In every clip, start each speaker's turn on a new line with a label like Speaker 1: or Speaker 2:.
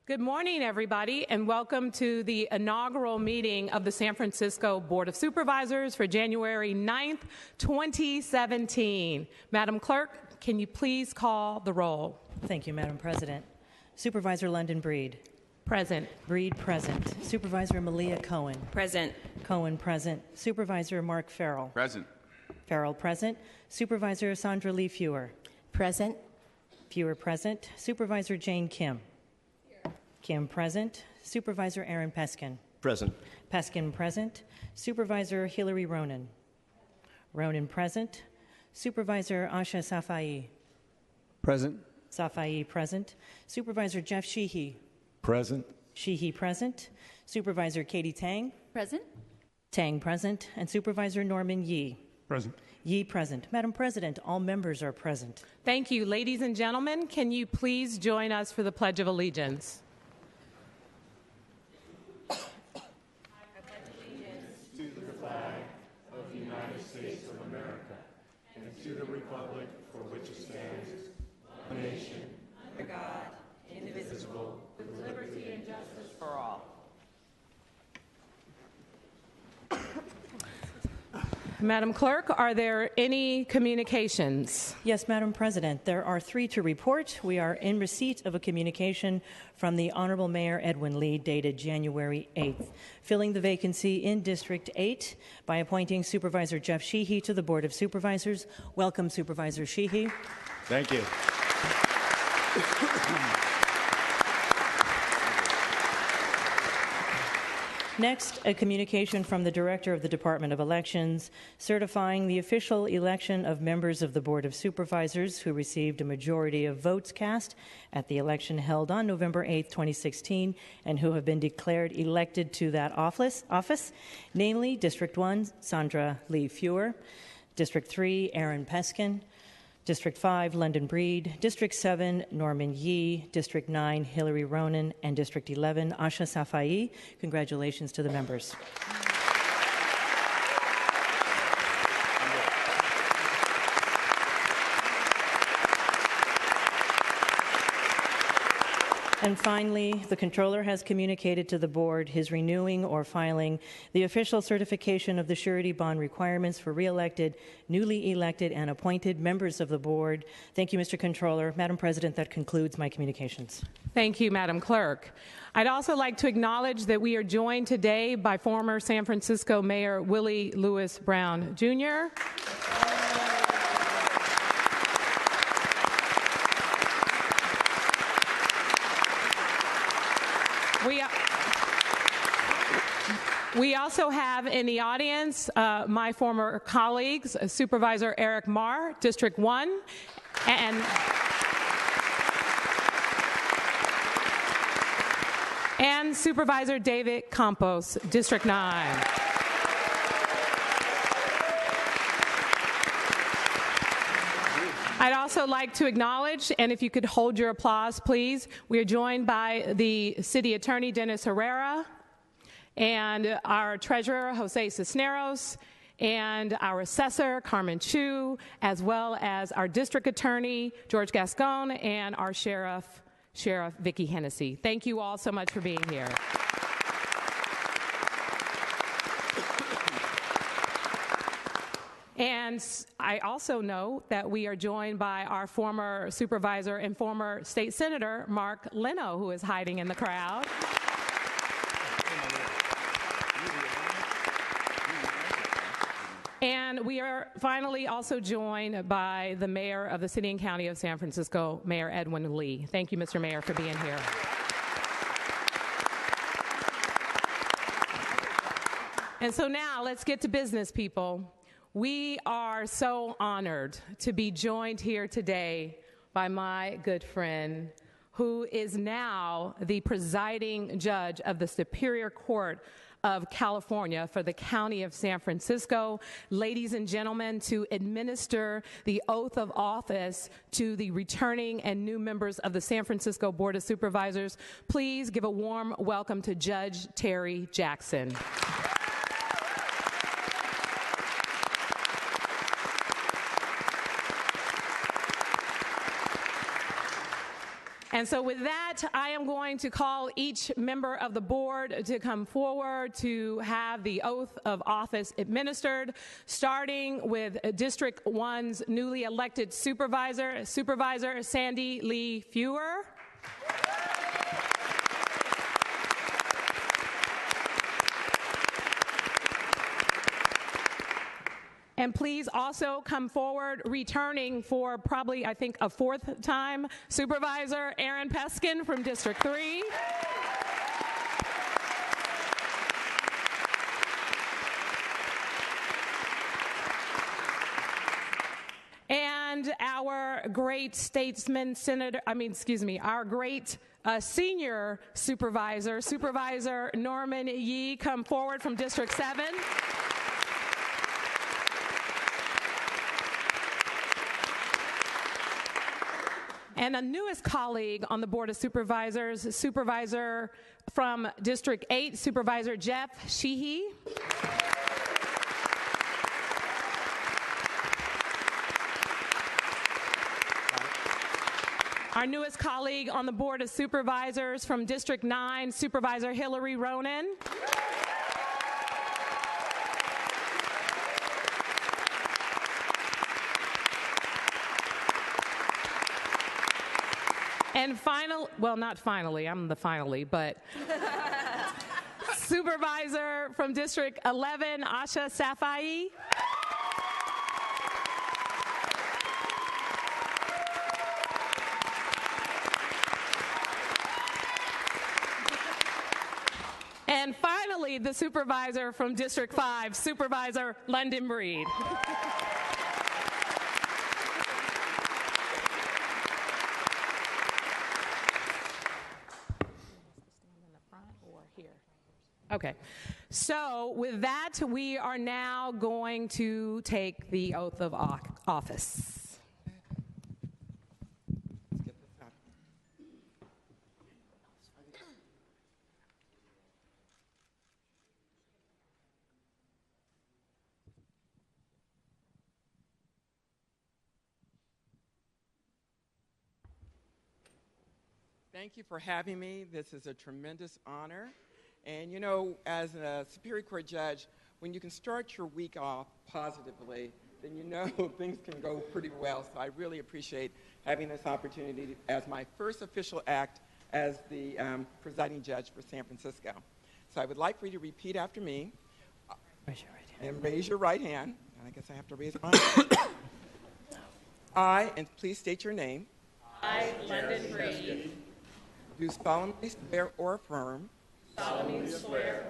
Speaker 1: Good morning, everybody, and welcome to the inaugural meeting of the San Francisco Board of Supervisors for January 9th, 2017. Madam Clerk, can you please call the roll?
Speaker 2: Thank you, Madam President. Supervisor London Breed.
Speaker 1: Present.
Speaker 2: Breed present. Supervisor Malia Cohen.
Speaker 3: Present.
Speaker 2: Cohen present. Supervisor Mark Farrell.
Speaker 4: Present.
Speaker 2: Farrell present. Supervisor Sandra Lee Fewer.
Speaker 3: Present.
Speaker 2: Fewer present. Supervisor Jane Kim. Kim present. Supervisor Aaron Peskin.
Speaker 4: Present.
Speaker 2: Peskin present. Supervisor Hillary Ronan. Ronan present. Supervisor Asha Safai.
Speaker 4: Present.
Speaker 2: Safai present. Supervisor Jeff Sheehy.
Speaker 4: Present.
Speaker 2: Sheehy present. Supervisor Katie Tang.
Speaker 3: Present.
Speaker 2: Tang present. And Supervisor Norman Yee.
Speaker 4: Present.
Speaker 2: Yee present. Madam President, all members are present.
Speaker 1: Thank you. Ladies and gentlemen, can you please join us for the Pledge of Allegiance?
Speaker 5: To the republic for which it stands, one nation, under God, indivisible, with liberty and justice for all.
Speaker 1: Madam Clerk, are there any communications?
Speaker 2: Yes, Madam President, there are 3 to report. We are in receipt of a communication from the Honorable Mayor Edwin Lee dated January 8th, filling the vacancy in District 8 by appointing Supervisor Jeff Sheehy to the Board of Supervisors. Welcome, Supervisor Sheehy.
Speaker 4: Thank you.
Speaker 2: Next, a communication from the Director of the Department of Elections certifying the official election of members of the Board of Supervisors who received a majority of votes cast at the election held on November 8, 2016, and who have been declared elected to that office, namely District 1, Sandra Lee Fewer, District 3, Aaron Peskin, District 5, London Breed, District 7, Norman Yee, District 9, Hillary Ronan, and District 11, Asha Safai. Congratulations to the members. And finally, the Comptroller has communicated to the Board his renewing or filing the official certification of the surety bond requirements for re-elected, newly elected, and appointed members of the Board. Thank you, Mr. Comptroller. Madam President, that concludes my communications.
Speaker 1: Thank you, Madam Clerk. I'd also like to acknowledge that we are joined today by former San Francisco Mayor Willie Lewis Brown, Jr., We also have in the audience my former colleagues, Supervisor Eric Marr, District 1, and Supervisor David Campos, District 9. I'd also like to acknowledge, and if you could hold your applause, please, we are joined by the City Attorney, Dennis Herrera, and our Treasurer, Jose Cisneros, and our Assessor, Carmen Chu, as well as our District Attorney, George Gascon, and our Sheriff, Vicki Hennessy. Thank you all so much for being here. And I also know that we are joined by our former supervisor and former state senator, Mark Leno, who is hiding in the crowd. And we are finally also joined by the mayor of the city and county of San Francisco, Mayor Edwin Lee. Thank you, Mr. Mayor, for being here. And so now let's get to business, people. We are so honored to be joined here today by my good friend, who is now the presiding judge of the Superior Court of California for the County of San Francisco. Ladies and gentlemen, to administer the oath of office to the returning and new members of the San Francisco Board of Supervisors, please give a warm welcome to Judge Terry Jackson. And so with that, I am going to call each member of the board to come forward to have the oath of office administered, starting with District 1's newly elected supervisor, Supervisor Sandy Lee Fewer. And please also come forward, returning for probably, I think, a fourth time, Supervisor Aaron Peskin from District 3. And our great statesman, our great senior supervisor, Supervisor Norman Yee, come forward from District 7. And a newest colleague on the Board of Supervisors, Supervisor from District 8, Supervisor Jeff Sheehy. Our newest colleague on the Board of Supervisors from District 9, Supervisor Hillary Ronan. And Supervisor from District 11, Asha Safai. And finally, the supervisor from District 5, Supervisor London Breed. Okay, so with that, we are now going to take the oath of office.
Speaker 3: Thank you for having me. This is a tremendous honor. And you know, as a Superior Court judge, when you can start your week off positively, then you know things can go pretty well. So I really appreciate having this opportunity as my first official act as the presiding judge for San Francisco. So I would like for you to repeat after me.
Speaker 2: Raise your right hand.
Speaker 3: And raise your right hand. And I guess I have to raise mine. I, and please state your name.
Speaker 1: I, London Breed,
Speaker 3: do solemnly swear or affirm
Speaker 1: solemnly swear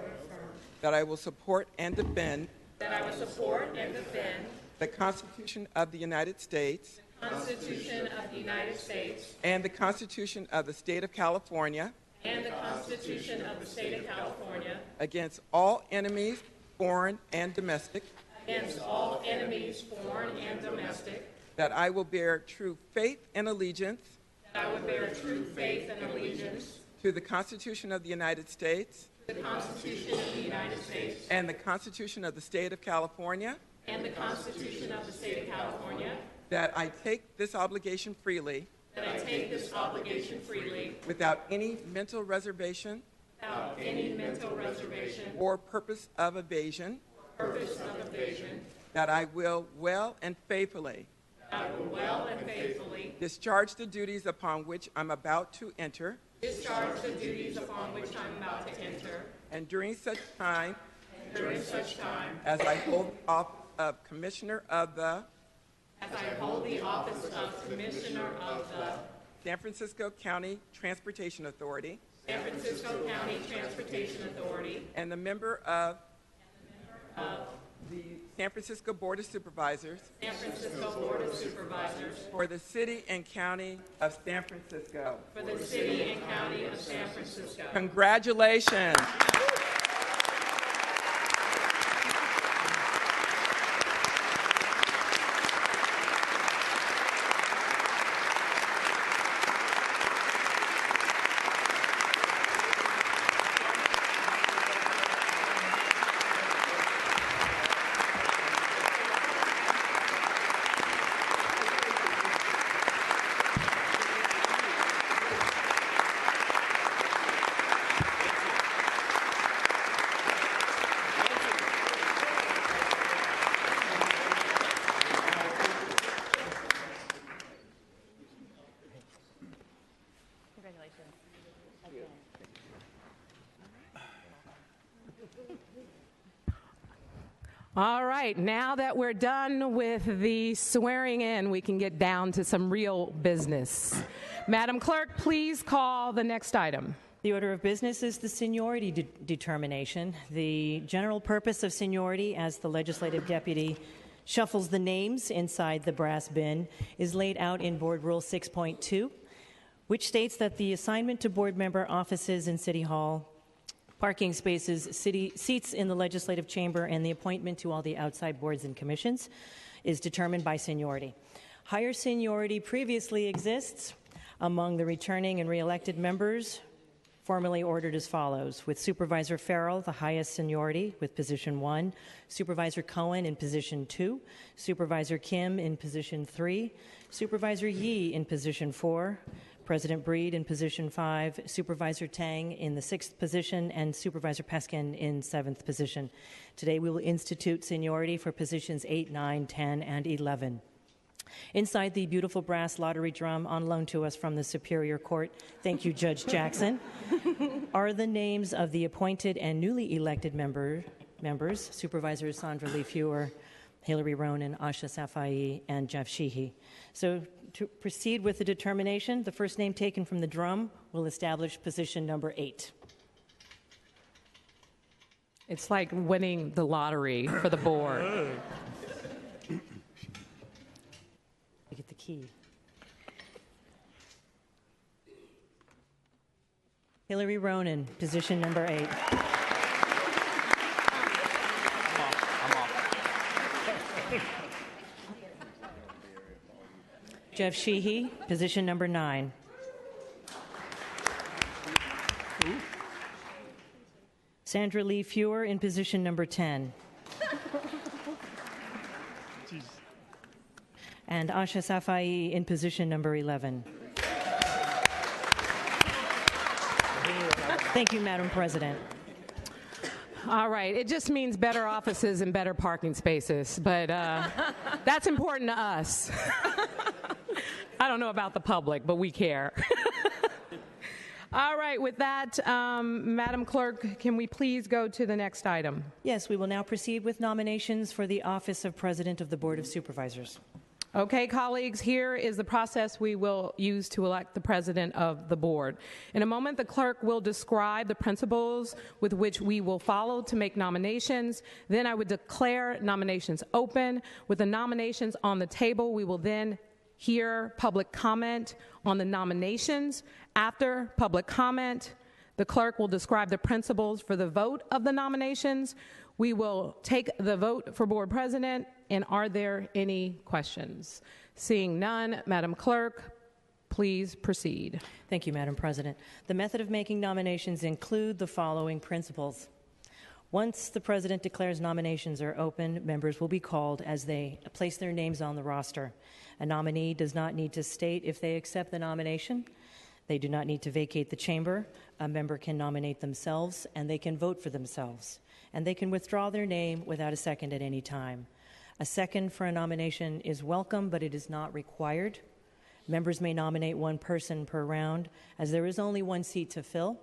Speaker 3: that I will support and defend
Speaker 1: that I will support and defend
Speaker 3: the Constitution of the United States
Speaker 1: the Constitution of the United States
Speaker 3: and the Constitution of the State of California
Speaker 1: and the Constitution of the State of California
Speaker 3: against all enemies, foreign and domestic,
Speaker 1: against all enemies, foreign and domestic,
Speaker 3: that I will bear true faith and allegiance
Speaker 1: that I will bear true faith and allegiance
Speaker 3: to the Constitution of the United States
Speaker 1: to the Constitution of the United States
Speaker 3: and the Constitution of the State of California,
Speaker 1: and the Constitution of the State of California,
Speaker 3: that I take this obligation freely
Speaker 1: that I take this obligation freely
Speaker 3: without any mental reservation
Speaker 1: without any mental reservation
Speaker 3: or purpose of evasion,
Speaker 1: or purpose of evasion,
Speaker 3: that I will well and faithfully
Speaker 1: that I will well and faithfully
Speaker 3: discharge the duties upon which I'm about to enter,
Speaker 1: discharge the duties upon which I'm about to enter,
Speaker 3: and during such time
Speaker 1: during such time
Speaker 3: as I hold the office of Commissioner of the
Speaker 1: as I hold the office of Commissioner of the
Speaker 3: San Francisco County Transportation Authority
Speaker 1: San Francisco County Transportation Authority
Speaker 3: and the member of the San Francisco Board of Supervisors
Speaker 1: San Francisco Board of Supervisors
Speaker 3: for the City and County of San Francisco.
Speaker 1: for the City and County of San Francisco.
Speaker 3: Congratulations.
Speaker 1: All right, now that we're done with the swearing in, we can get down to some real business. Madam Clerk, please call the next item.
Speaker 2: The order of business is the seniority determination. The general purpose of seniority, as the legislative deputy shuffles the names inside the brass bin, is laid out in Board Rule 6.2, which states that the assignment to board member offices in City Hall, parking spaces, city seats in the legislative chamber, and the appointment to all the outside boards and commissions is determined by seniority. Higher seniority previously exists among the returning and re-elected members, formally ordered as follows: with Supervisor Farrell, the highest seniority with position 1, Supervisor Cohen in position 2, Supervisor Kim in position 3, Supervisor Yee in position 4, President Breed in position 5, Supervisor Tang in the 6th position, and Supervisor Peskin in 7th position. Today we will institute seniority for positions 8, 9, 10, and 11. Inside the beautiful brass lottery drum on loan to us from the Superior Court, thank you, Judge Jackson, are the names of the appointed and newly elected members, Supervisors Sandra Lee Fewer, Hillary Ronan, Asha Safai, and Jeff Sheehy. So to proceed with the determination, the first name taken from the drum will establish position number 8.
Speaker 1: It's like winning the lottery for the board.
Speaker 2: You get the key. Hillary Ronan, position number 8. Jeff Sheehy, position number 9. Sandra Lee Fewer in position number 10. And Asha Safai in position number 11. Thank you, Madam President.
Speaker 1: All right, it just means better offices and better parking spaces, but that's important to us. I don't know about the public, but we care. All right, with that, Madam Clerk, can we please go to the next item?
Speaker 2: Yes, we will now proceed with nominations for the office of President of the Board of Supervisors.
Speaker 1: Okay, colleagues, here is the process we will use to elect the president of the board. In a moment, the clerk will describe the principles with which we will follow to make nominations. Then I would declare nominations open. With the nominations on the table, we will then hear public comment on the nominations. After public comment, the clerk will describe the principles for the vote of the nominations. We will take the vote for board president, and are there any questions? Seeing none, Madam Clerk, please proceed.
Speaker 2: Thank you, Madam President. The method of making nominations include the following principles. Once the president declares nominations are open, members will be called as they place their names on the roster. A nominee does not need to state if they accept the nomination. They do not need to vacate the chamber. A member can nominate themselves, and they can vote for themselves. And they can withdraw their name without a second at any time. A second for a nomination is welcome, but it is not required. Members may nominate one person per round, as there is only one seat to fill.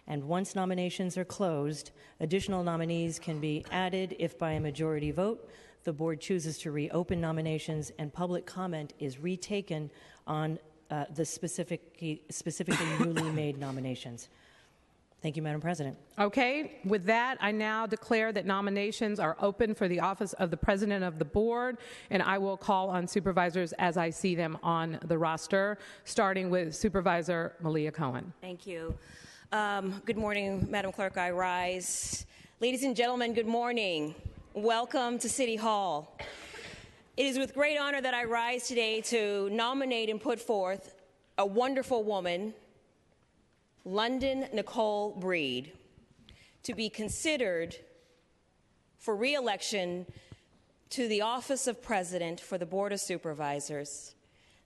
Speaker 2: And once nominations are closed, additional nominees can be added if by a majority vote the board chooses to reopen nominations and public comment is retaken on the specifically newly made nominations. Thank you, Madam President.
Speaker 1: Okay, with that, I now declare that nominations are open for the office of the president of the board, and I will call on supervisors as I see them on the roster, starting with Supervisor Malia Cohen.
Speaker 6: Thank you. Good morning, Madam Clerk. I rise. Ladies and gentlemen, good morning. Welcome to City Hall. It is with great honor that I rise today to nominate and put forth a wonderful woman, London Nicole Breed, to be considered for re-election to the office of President for the Board of Supervisors.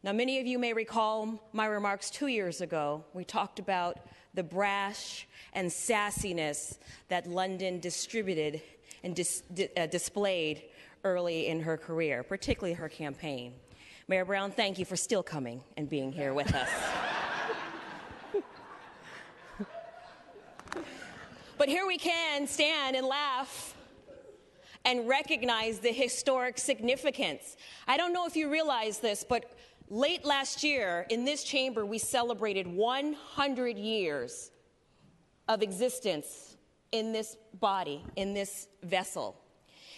Speaker 6: Now, many of you may recall my remarks 2 years ago. We talked about the brash and sassiness that London distributed and displayed early in her career, particularly her campaign. Mayor Brown, thank you for still coming and being here with us. But But here we can stand and laugh and recognize the historic significance. I don't know if you realize this, but late last year in this chamber, we celebrated 100 years of existence in this body, in this vessel.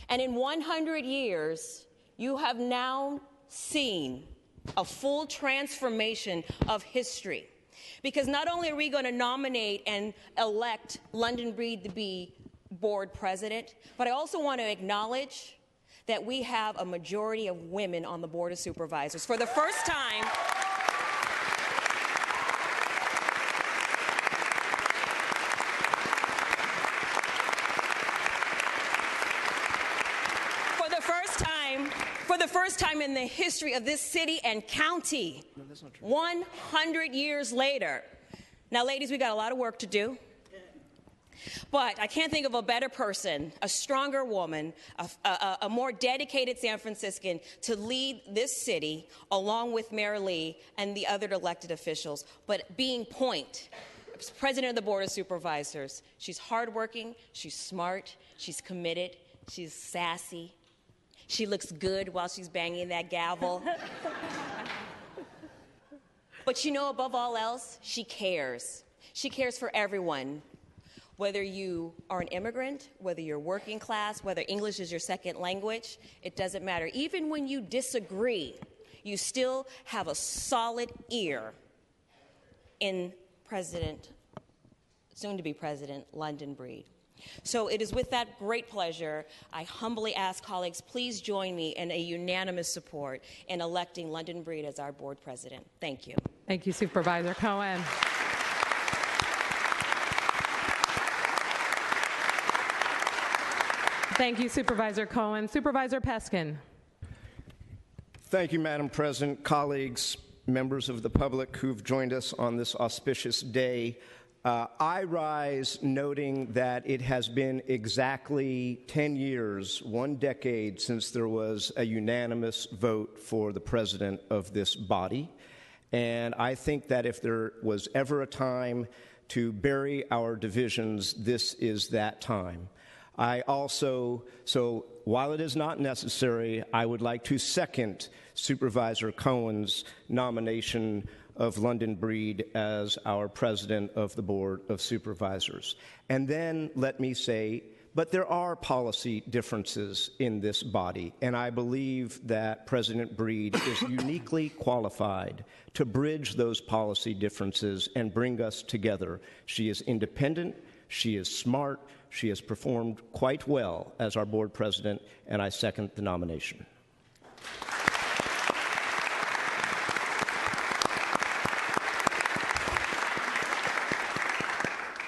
Speaker 6: And in 100 years, you have now seen a full transformation of history. Because not only are we going to nominate and elect London Breed to be board president, but I also want to acknowledge that we have a majority of women on the Board of Supervisors. For the first time, for the first time in the history of this city and county, 100 years later. Now, ladies, we got a lot of work to do. But I can't think of a better person, a stronger woman, a more dedicated San Franciscan to lead this city along with Mayor Lee and the other elected officials. But being Point, president of the Board of Supervisors, she's hardworking, she's smart, she's committed, she's sassy. She looks good while she's banging that gavel. But you know, above all else, she cares. She cares for everyone. Whether you are an immigrant, whether you're working class, whether English is your second language, it doesn't matter. Even when you disagree, you still have a solid ear in soon-to-be President London Breed. So it is with that great pleasure, I humbly ask colleagues, please join me in a unanimous support in electing London Breed as our board president. Thank you.
Speaker 1: Thank you, Supervisor Cohen. Thank you, Supervisor Cohen. Supervisor Peskin.
Speaker 7: Thank you, Madam President, colleagues, members of the public who've joined us on this auspicious day. I rise noting that it has been exactly 10 years, 1 decade, since there was a unanimous vote for the president of this body. And I think that if there was ever a time to bury our divisions, this is that time. So while it is not necessary, I would like to second Supervisor Cohen's nomination of London Breed as our president of the Board of Supervisors. And then let me say, but there are policy differences in this body, and I believe that President Breed is uniquely qualified to bridge those policy differences and bring us together. She is independent, she is smart, she has performed quite well as our board president, and I second the nomination.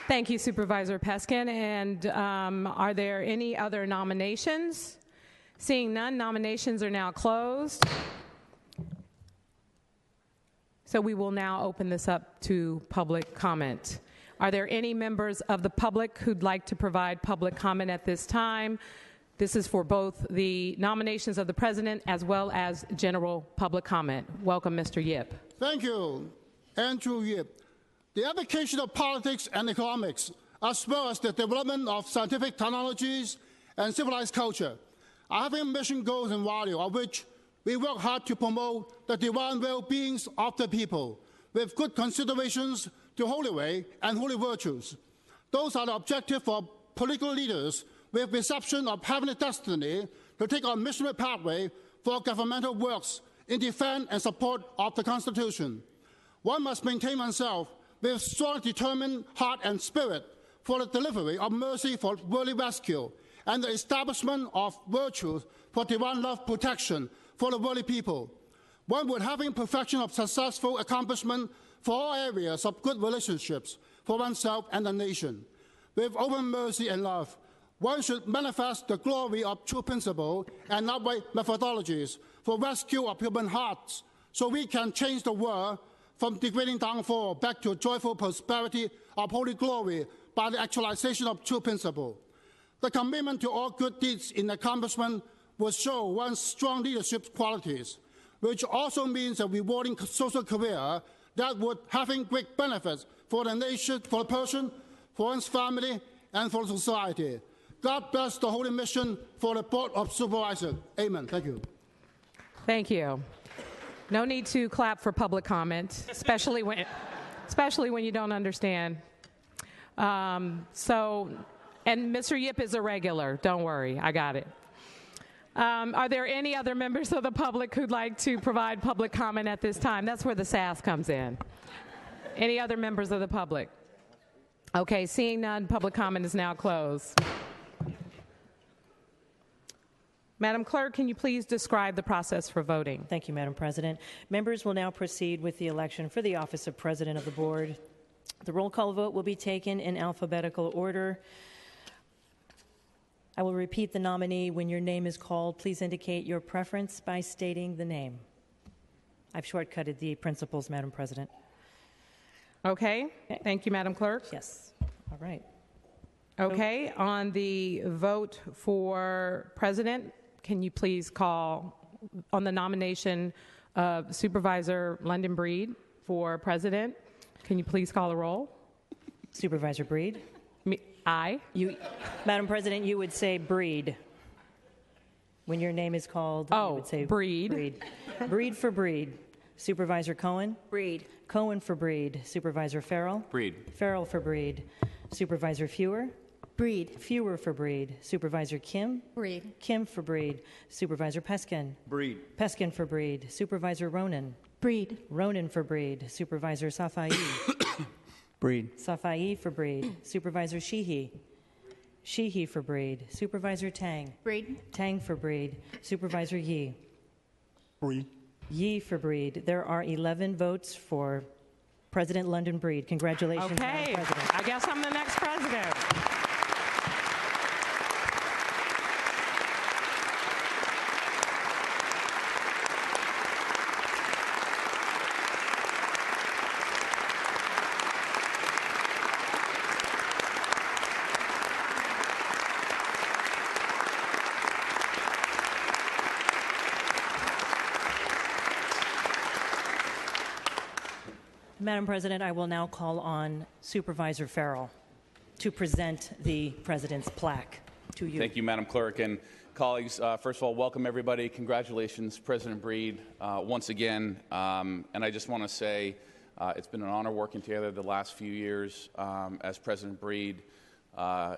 Speaker 1: Thank you, Supervisor Peskin. And are there any other nominations? Seeing none, nominations are now closed. So we will now open this up to public comment. Are there any members of the public who'd like to provide public comment at this time? This is for both the nominations of the president as well as general public comment. Welcome, Mr. Yip.
Speaker 8: Thank you, Andrew Yip. The application of politics and economics, as well as the development of scientific technologies and civilized culture, are having mission goals and values of which we work hard to promote the divine well-being of the people with good considerations to holy way and holy virtues. Those are the objectives for political leaders with reception of heavenly destiny to take on missionary pathway for governmental works in defense and support of the Constitution. One must maintain oneself with strong, determined heart and spirit for the delivery of mercy for worldly rescue and the establishment of virtues for divine love protection for the worldly people. One would having perfection of successful accomplishment for all areas of good relationships for oneself and the nation. With open mercy and love, one should manifest the glory of true principle and upright methodologies for rescue of human hearts so we can change the world from degrading downfall back to joyful prosperity of holy glory by the actualization of true principle. The commitment to all good deeds in accomplishment will show one's strong leadership qualities, which also means a rewarding social career that would having great benefits for the nation, for the person, for one's family, and for society. God bless the holy mission for the Board of Supervisors. Amen. Thank you.
Speaker 1: Thank you. No need to clap for public comment, especially when you don't understand. And Mr. Yip is a regular. Don't worry, I got it. Are there any other members of the public who'd like to provide public comment at this time? That's where the sass comes in. Any other members of the public? Okay, seeing none, public comment is now closed. Madam Clerk, can you please describe the process for voting?
Speaker 2: Thank you, Madam President. Members will now proceed with the election for the office of President of the Board. The roll call vote will be taken in alphabetical order. I will repeat the nominee. When your name is called, please indicate your preference by stating the name. I've shortcutted the principles, Madam President.
Speaker 1: Okay, thank you, Madam Clerk.
Speaker 2: Yes. All right.
Speaker 1: Okay, on the vote for president, can you please call on the nomination of Supervisor London Breed for president? Can you please call the roll?
Speaker 2: Supervisor Breed?
Speaker 1: Aye.
Speaker 2: Madam President, you would say Breed. When your name is called, you would say
Speaker 1: Breed.
Speaker 2: Breed for Breed. Supervisor Cohen?
Speaker 6: Breed.
Speaker 2: Cohen for Breed. Supervisor Farrell?
Speaker 4: Breed.
Speaker 2: Farrell for Breed. Supervisor Fewer?
Speaker 9: Breed.
Speaker 2: Fewer for Breed. Supervisor Kim?
Speaker 9: Breed.
Speaker 2: Kim for Breed. Supervisor Peskin?
Speaker 4: Breed.
Speaker 2: Peskin for Breed. Supervisor Ronan?
Speaker 9: Breed.
Speaker 2: Ronan for Breed. Supervisor Safai?
Speaker 4: Breed.
Speaker 2: Safai for Breed. Supervisor Sheehy? Sheehy for Breed. Supervisor Tang?
Speaker 9: Breed.
Speaker 2: Tang for Breed. Supervisor Yee?
Speaker 4: Breed.
Speaker 2: Yee for Breed. There are 11 votes for President London Breed. Congratulations,
Speaker 1: Okay,
Speaker 2: Madam President.
Speaker 1: I guess I'm the next president.
Speaker 2: Madam President, I will now call on Supervisor Farrell to present the President's plaque to you.
Speaker 10: Thank you, Madam Clerk. And colleagues, first of all, welcome everybody. Congratulations, President Breed, once again. And I just want to say it's been an honor working together the last few years as President Breed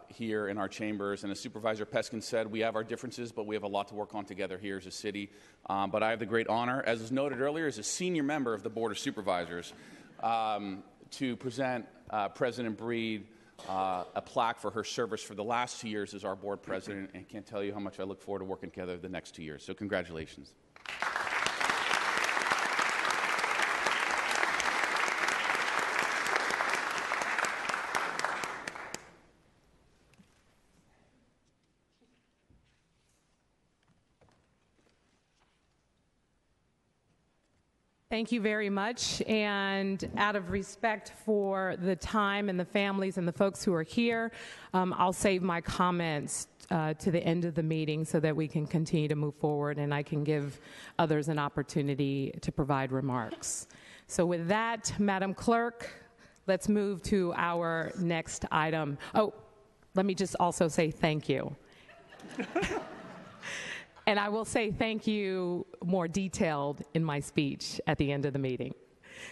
Speaker 10: here in our chambers. And as Supervisor Peskin said, we have our differences, but we have a lot to work on together here as a city. But I have the great honor, as was noted earlier, as a senior member of the Board of Supervisors, to present President Breed a plaque for her service for the last 2 years as our board president, and can't tell you how much I look forward to working together the next 2 years. So congratulations.
Speaker 1: Thank you very much. And out of respect for the time and the families and the folks who are here, I'll save my comments to the end of the meeting so that we can continue to move forward and I can give others an opportunity to provide remarks. So with that, Madam Clerk, let's move to our next item. Oh, let me just also say thank you. And I will say thank you more detailed in my speech at the end of the meeting.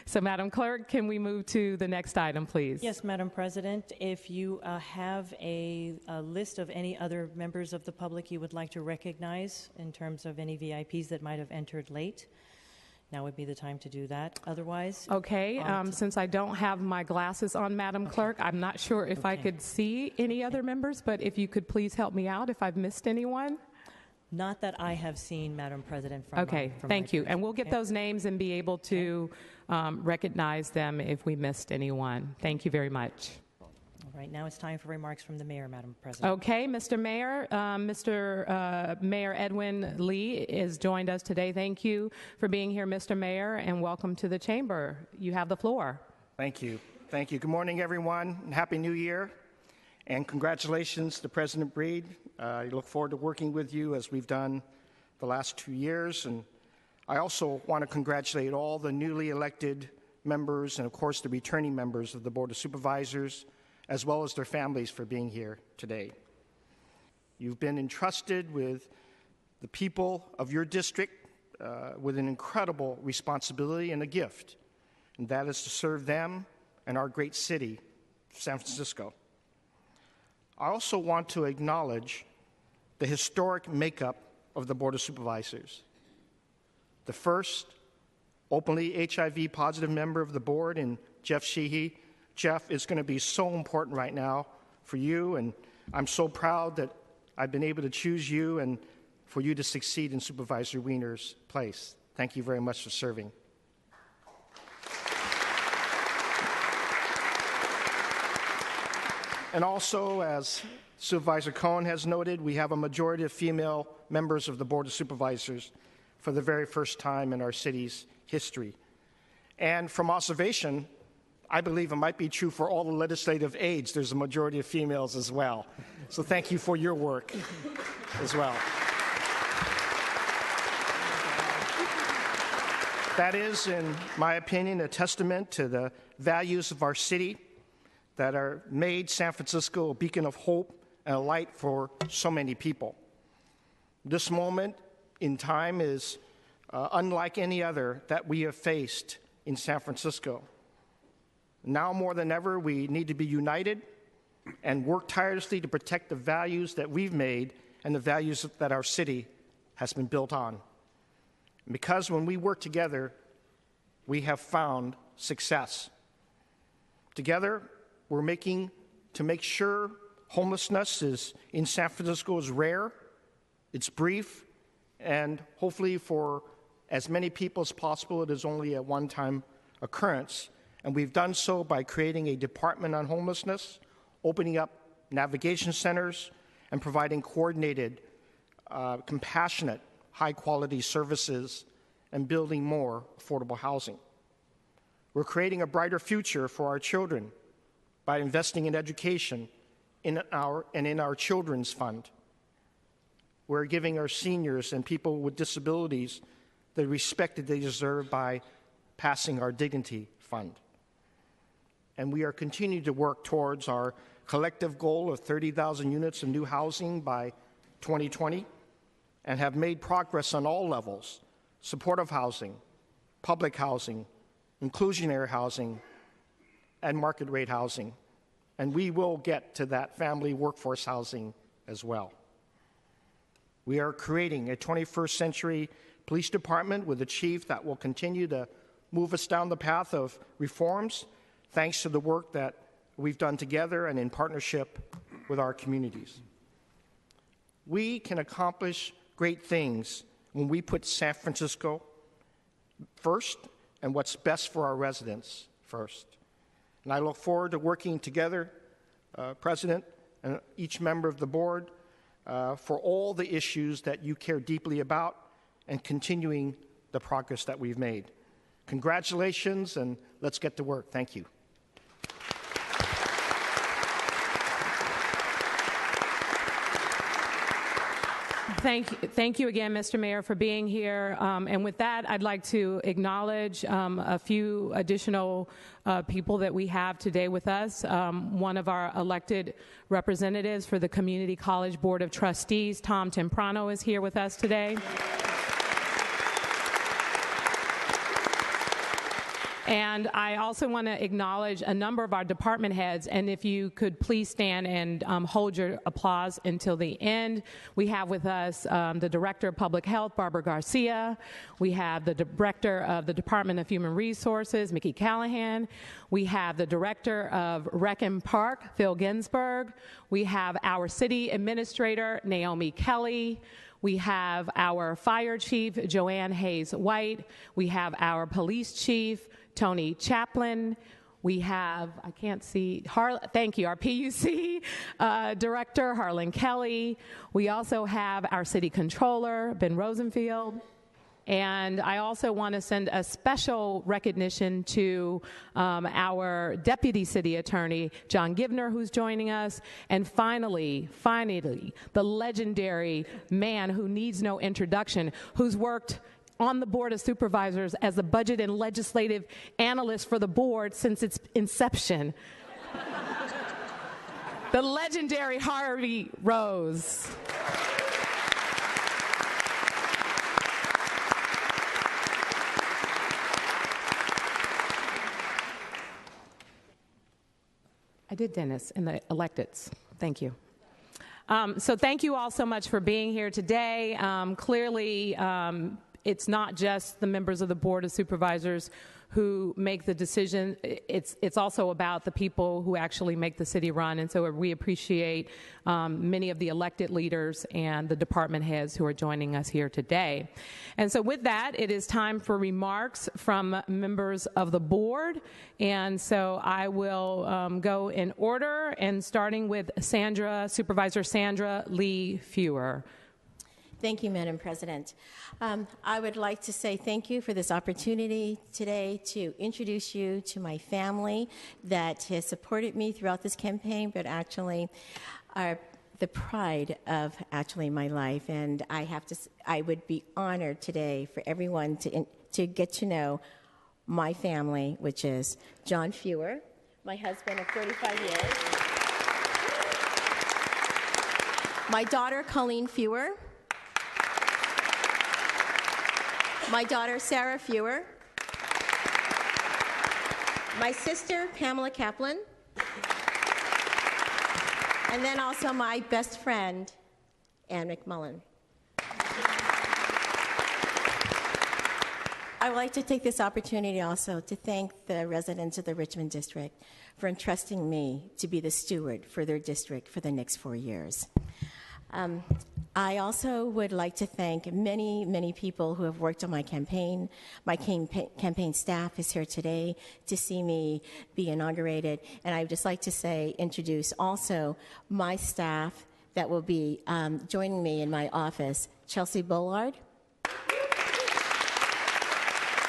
Speaker 1: So, Madam Clerk, can we move to the next item, please?
Speaker 2: Yes, Madam President. If you have a list of any other members of the public you would like to recognize in terms of any VIPs that might have entered late, now would be the time to do that. Otherwise...
Speaker 1: Okay. Since I don't have my glasses on, Madam Clerk, I'm not sure if I could see any other members, but if you could please help me out if I've missed anyone.
Speaker 2: Not that I have seen, Madam President.
Speaker 1: Okay, thank you. And we'll get those names and be able to recognize them if we missed anyone. Thank you very much.
Speaker 2: All right, now it's time for remarks from the Mayor, Madam President.
Speaker 1: Okay, Mr. Mayor, Mayor Edwin Lee has joined us today. Thank you for being here, Mr. Mayor, and welcome to the chamber. You have the floor.
Speaker 11: Thank you. Thank you. Good morning, everyone, and Happy New Year. And congratulations to President Breed. I look forward to working with you as we've done the last 2 years. And I also want to congratulate all the newly elected members and, of course, the returning members of the Board of Supervisors as well as their families for being here today. You've been entrusted with the people of your district with an incredible responsibility and a gift, and that is to serve them and our great city, San Francisco. I also want to acknowledge the historic makeup of the Board of Supervisors. The first openly HIV-positive member of the board, and Jeff Sheehy. Jeff is going to be so important right now for you, and I'm so proud that I've been able to choose you and for you to succeed in Supervisor Wiener's place. Thank you very much for serving. And also, as Supervisor Cohen has noted, we have a majority of female members of the Board of Supervisors for the very first time in our city's history. And from observation, I believe it might be true for all the legislative aides. There's a majority of females as well. So thank you for your work as well. That is, in my opinion, a testament to the values of our city that are made San Francisco a beacon of hope and a light for so many people. This moment in time is unlike any other that we have faced in San Francisco. Now more than ever, we need to be united and work tirelessly to protect the values that we've made and the values that our city has been built on. Because when we work together, we have found success. Together, we're to make sure homelessness in San Francisco is rare, it's brief, and hopefully for as many people as possible, it is only a one-time occurrence. And we've done so by creating a department on homelessness, opening up navigation centers, and providing coordinated, compassionate, high-quality services, and building more affordable housing. We're creating a brighter future for our children by investing in education in our children's fund. We're giving our seniors and people with disabilities the respect that they deserve by passing our Dignity Fund. And we are continuing to work towards our collective goal of 30,000 units of new housing by 2020 and have made progress on all levels: supportive housing, public housing, inclusionary housing, and market rate housing. And we will get to that family workforce housing as well. We are creating a 21st century police department with a chief that will continue to move us down the path of reforms, thanks to the work that we've done together and in partnership with our communities. We can accomplish great things when we put San Francisco first and what's best for our residents first. And I look forward to working together, President and each member of the board, for all the issues that you care deeply about and continuing the progress that we've made. Congratulations, and let's get to work. Thank you.
Speaker 1: Thank you again, Mr. Mayor, for being here. And with that, I'd like to acknowledge a few additional people that we have today with us. One of our elected representatives for the Community College Board of Trustees, Tom Temprano, is here with us today. And I also want to acknowledge a number of our department heads, and if you could please stand and hold your applause until the end. We have with us the Director of Public Health, Barbara Garcia. We have the Director of the Department of Human Resources, Mickey Callahan. We have the Director of Rec and Park, Phil Ginsberg. We have our City Administrator, Naomi Kelly. We have our Fire Chief, Joanne Hayes White. We have our Police Chief, Tony Chaplin. We have, I can't see, thank you, our PUC Director, Harlan Kelly. We also have our City Controller, Ben Rosenfield. And I also want to send a special recognition to our Deputy City Attorney, John Givner, who's joining us. And finally, the legendary man who needs no introduction, who's worked on the Board of Supervisors as a budget and legislative analyst for the board since its inception. the legendary Harvey Rose. I did, Dennis, in the electeds. Thank you. So thank you all so much for being here today. Clearly, it's not just the members of the Board of Supervisors who make the decision. It's also about the people who actually make the city run. And so we appreciate many of the elected leaders and the department heads who are joining us here today. And so with that, it is time for remarks from members of the board. And so I will go in order, and starting with Supervisor Sandra Lee Fewer.
Speaker 9: Thank you, Madam President. I would like to say thank you for this opportunity today to introduce you to my family that has supported me throughout this campaign, but actually are the pride of actually my life. And I would be honored today for everyone to get to know my family, which is John Fewer, my husband of 35 years, my daughter Colleen Fewer, my daughter, Sarah Fewer, my sister, Pamela Kaplan, and then also my best friend, Ann McMullen. I would like to take this opportunity also to thank the residents of the Richmond District for entrusting me to be the steward for their district for the next 4 years. I also would like to thank many, many people who have worked on my campaign. My campaign staff is here today to see me be inaugurated. And I would just like to introduce also my staff that will be joining me in my office, Chelsea Bullard.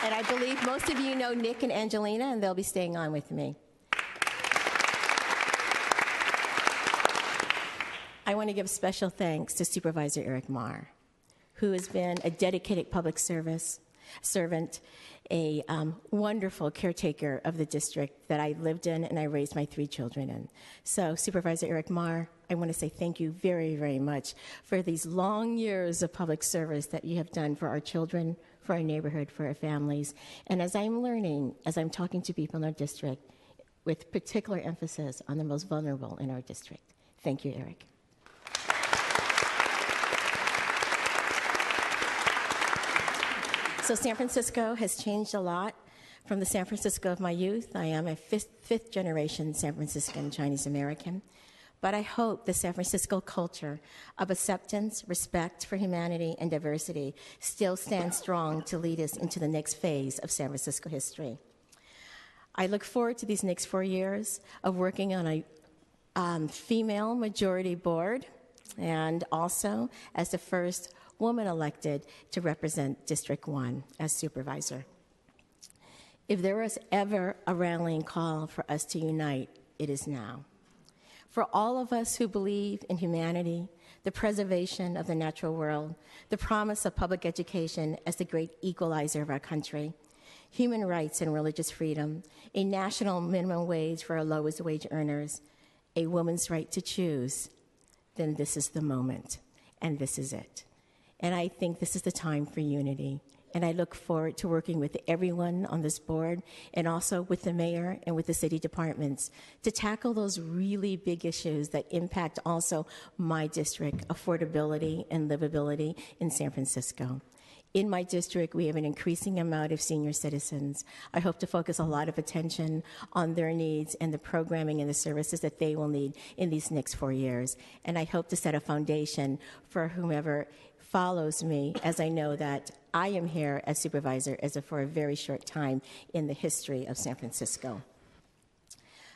Speaker 9: And I believe most of you know Nick and Angelina, and they'll be staying on with me. I want to give special thanks to Supervisor Eric Marr, who has been a dedicated public servant, a wonderful caretaker of the district that I lived in and I raised my 3 children in. So, Supervisor Eric Marr, I want to say thank you very, very much for these long years of public service that you have done for our children, for our neighborhood, for our families. And as I'm learning, as I'm talking to people in our district, with particular emphasis on the most vulnerable in our district. Thank you, Eric. So San Francisco has changed a lot from the San Francisco of my youth. I am a fifth generation San Franciscan Chinese American. But I hope the San Francisco culture of acceptance, respect for humanity, and diversity still stands strong to lead us into the next phase of San Francisco history. I look forward to these next 4 years of working on a female majority board, and also as the first woman elected to represent District 1 as supervisor. If there was ever a rallying call for us to unite, it is now. For all of us who believe in humanity, the preservation of the natural world, the promise of public education as the great equalizer of our country, human rights and religious freedom, a national minimum wage for our lowest wage earners, a woman's right to choose, then this is the moment, and this is it. And I think this is the time for unity. And I look forward to working with everyone on this board and also with the mayor and with the city departments to tackle those really big issues that impact also my district, affordability and livability in San Francisco. In my district, we have an increasing amount of senior citizens. I hope to focus a lot of attention on their needs and the programming and the services that they will need in these next 4 years. And I hope to set a foundation for whomever follows me, as I know that I am here as supervisor for a very short time in the history of San Francisco.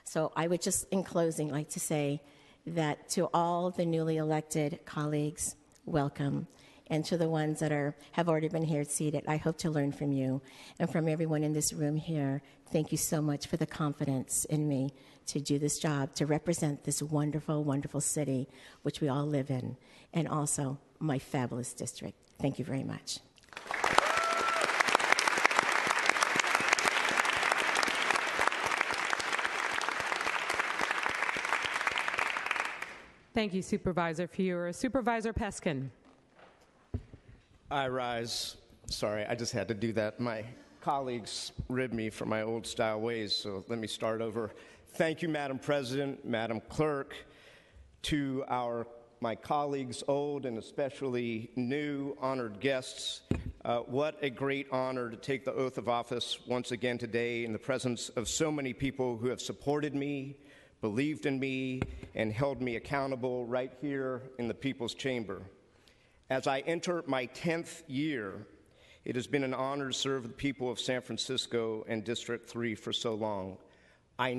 Speaker 9: So I would just, in closing, like to say that to all the newly elected colleagues, welcome. And to the ones that have already been here seated, I hope to learn from you. And from everyone in this room here, thank you so much for the confidence in me to do this job, to represent this wonderful, wonderful city, which we all live in, and also my fabulous district. Thank you very much.
Speaker 1: Thank you, Supervisor Fewer. Supervisor Peskin.
Speaker 7: I rise. Sorry, I just had to do that. My colleagues ribbed me for my old style ways, so let me start over. Thank you, Madam President, Madam Clerk, to my colleagues, old and especially new, honored guests. What a great honor to take the oath of office once again today in the presence of so many people who have supported me, believed in me, and held me accountable right here in the People's Chamber. As I enter my 10th year, it has been an honor to serve the people of San Francisco and District 3 for so long. I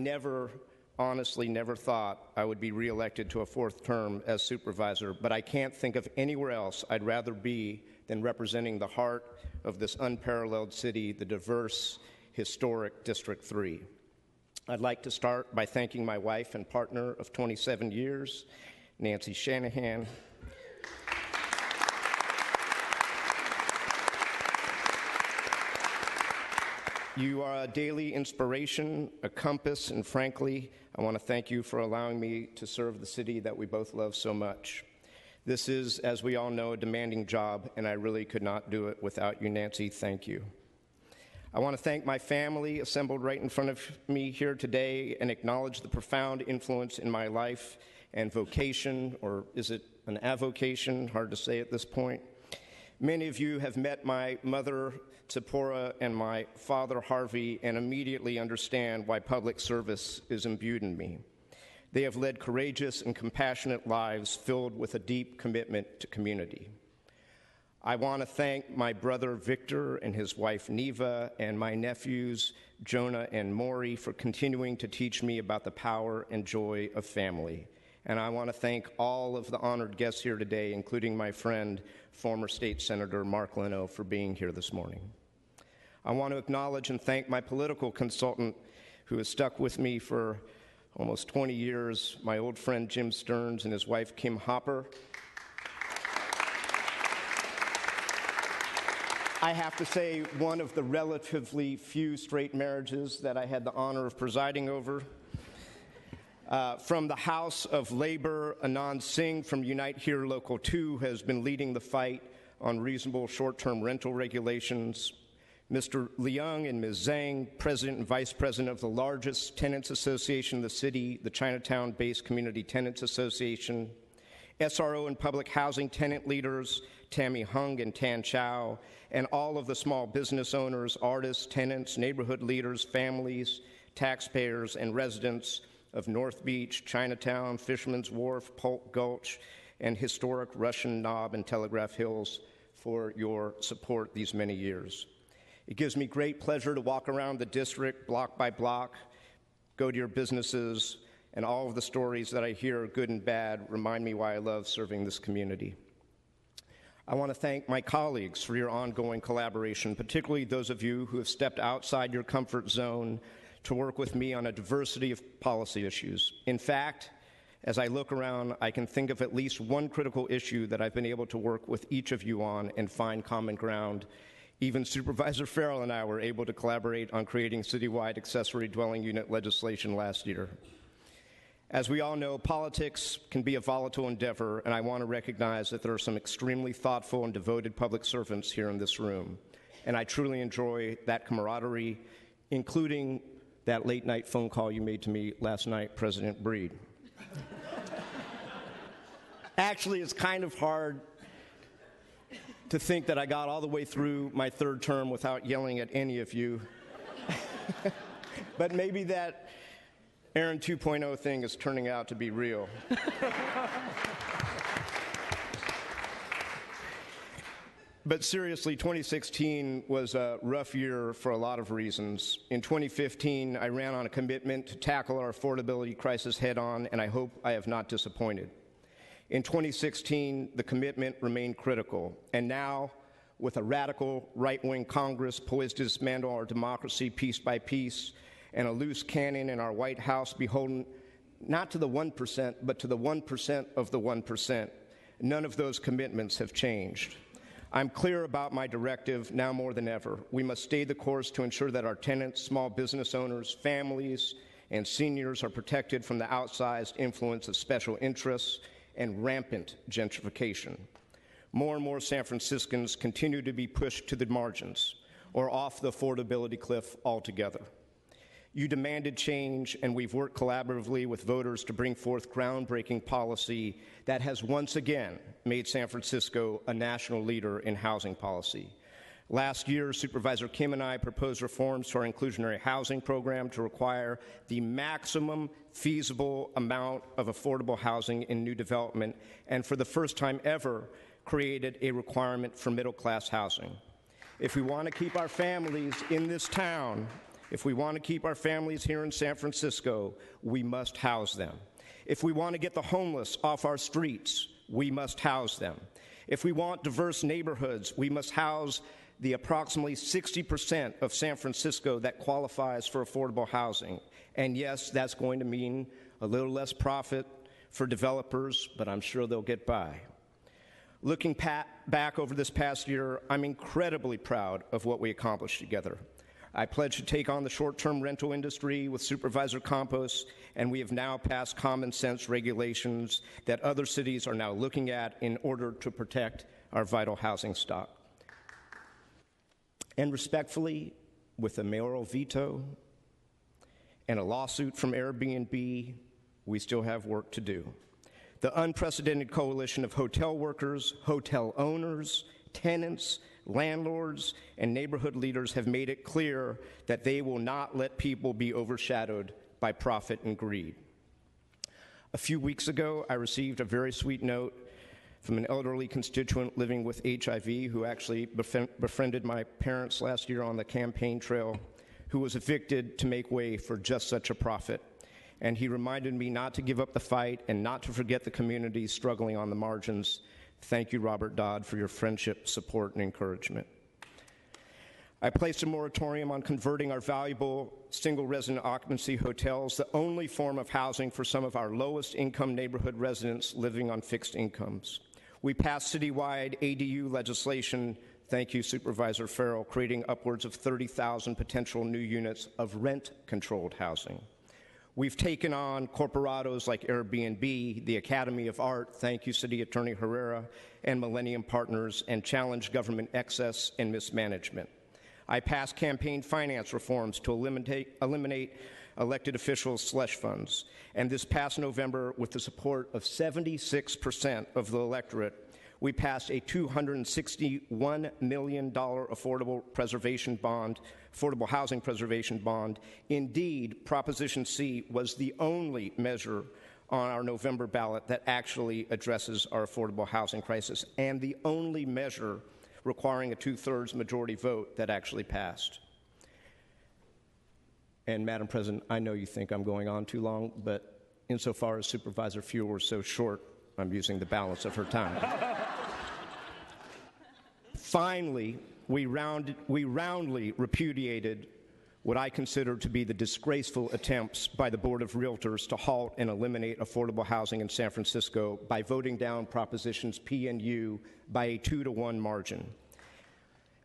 Speaker 7: honestly never thought I would be reelected to a fourth term as supervisor, but I can't think of anywhere else I'd rather be than representing the heart of this unparalleled city, the diverse, historic District 3. I'd like to start by thanking my wife and partner of 27 years, Nancy Shanahan. You are a daily inspiration, a compass, and frankly, I want to thank you for allowing me to serve the city that we both love so much. This is, as we all know, a demanding job, and I really could not do it without you, Nancy. Thank you. I want to thank my family assembled right in front of me here today and acknowledge the profound influence in my life and vocation, or is it an avocation? Hard to say at this point. Many of you have met my mother, Tzipora, and my father, Harvey, and immediately understand why public service is imbued in me. They have led courageous and compassionate lives filled with a deep commitment to community. I want to thank my brother Victor and his wife Neva and my nephews Jonah and Maury for continuing to teach me about the power and joy of family. And I want to thank all of the honored guests here today, including my friend, former State Senator Mark Leno, for being here this morning. I want to acknowledge and thank my political consultant who has stuck with me for almost 20 years, my old friend Jim Stearns and his wife Kim Hopper. I have to say, one of the relatively few straight marriages that I had the honor of presiding over. From the House of Labor, Anand Singh from Unite Here Local 2 has been leading the fight on reasonable short-term rental regulations. Mr. Liang and Ms. Zhang, President and Vice President of the largest tenants association in the city, the Chinatown-based Community Tenants Association. SRO and public housing tenant leaders, Tammy Hung and Tan Chow, and all of the small business owners, artists, tenants, neighborhood leaders, families, taxpayers, and residents of North Beach, Chinatown, Fisherman's Wharf, Polk Gulch, and historic Russian Knob and Telegraph Hills for your support these many years. It gives me great pleasure to walk around the district block by block, go to your businesses, and all of the stories that I hear, good and bad, remind me why I love serving this community. I want to thank my colleagues for your ongoing collaboration, particularly those of you who have stepped outside your comfort zone to work with me on a diversity of policy issues. In fact, as I look around, I can think of at least one critical issue that I've been able to work with each of you on and find common ground. Even Supervisor Farrell and I were able to collaborate on creating citywide accessory dwelling unit legislation last year. As we all know, politics can be a volatile endeavor, and I want to recognize that there are some extremely thoughtful and devoted public servants here in this room. And I truly enjoy that camaraderie, including that late-night phone call you made to me last night, President Breed. Actually, it's kind of hard to think that I got all the way through my third term without yelling at any of you. But maybe that Aaron 2.0 thing is turning out to be real. But seriously, 2016 was a rough year for a lot of reasons. In 2015, I ran on a commitment to tackle our affordability crisis head-on, and I hope I have not disappointed. In 2016, the commitment remained critical, and now, with a radical right-wing Congress poised to dismantle our democracy piece by piece, and a loose cannon in our White House beholden not to the 1%, but to the 1% of the 1%, none of those commitments have changed. I'm clear about my directive now more than ever. We must stay the course to ensure that our tenants, small business owners, families, and seniors are protected from the outsized influence of special interests and rampant gentrification. More and more San Franciscans continue to be pushed to the margins or off the affordability cliff altogether. You demanded change, and we've worked collaboratively with voters to bring forth groundbreaking policy that has once again made San Francisco a national leader in housing policy. Last year, Supervisor Kim and I proposed reforms to our inclusionary housing program to require the maximum feasible amount of affordable housing in new development, and for the first time ever, created a requirement for middle-class housing. If we want to keep our families in this town, if we want to keep our families here in San Francisco, we must house them. If we want to get the homeless off our streets, we must house them. If we want diverse neighborhoods, we must house the approximately 60% of San Francisco that qualifies for affordable housing. And yes, that's going to mean a little less profit for developers, but I'm sure they'll get by. Looking back over this past year, I'm incredibly proud of what we accomplished together. I pledged to take on the short-term rental industry with Supervisor Campos, and we have now passed common sense regulations that other cities are now looking at in order to protect our vital housing stock. And respectfully, with a mayoral veto and a lawsuit from Airbnb, we still have work to do. The unprecedented coalition of hotel workers, hotel owners, tenants, landlords, and neighborhood leaders have made it clear that they will not let people be overshadowed by profit and greed. A few weeks ago, I received a very sweet note from an elderly constituent living with HIV who actually befriended my parents last year on the campaign trail, who was evicted to make way for just such a profit. And he reminded me not to give up the fight and not to forget the communities struggling on the margins. Thank you, Robert Dodd, for your friendship, support, and encouragement. I placed a moratorium on converting our valuable single-resident occupancy hotels, the only form of housing for some of our lowest-income neighborhood residents living on fixed incomes. We passed citywide ADU legislation, thank you, Supervisor Farrell, creating upwards of 30,000 potential new units of rent-controlled housing. We've taken on corporatos like Airbnb, the Academy of Art, thank you, City Attorney Herrera, and Millennium Partners, and challenged government excess and mismanagement. I passed campaign finance reforms to eliminate elected officials' slush funds. And this past November, with the support of 76% of the electorate, we passed a $261 million affordable housing preservation bond. Indeed, Proposition C was the only measure on our November ballot that actually addresses our affordable housing crisis, and the only measure requiring a two-thirds majority vote that actually passed. And Madam President, I know you think I'm going on too long, but insofar as Supervisor Fuhr was so short, I'm using the balance of her time. Finally, we roundly repudiated what I consider to be the disgraceful attempts by the Board of Realtors to halt and eliminate affordable housing in San Francisco by voting down Propositions P and U by a 2-to-1 margin.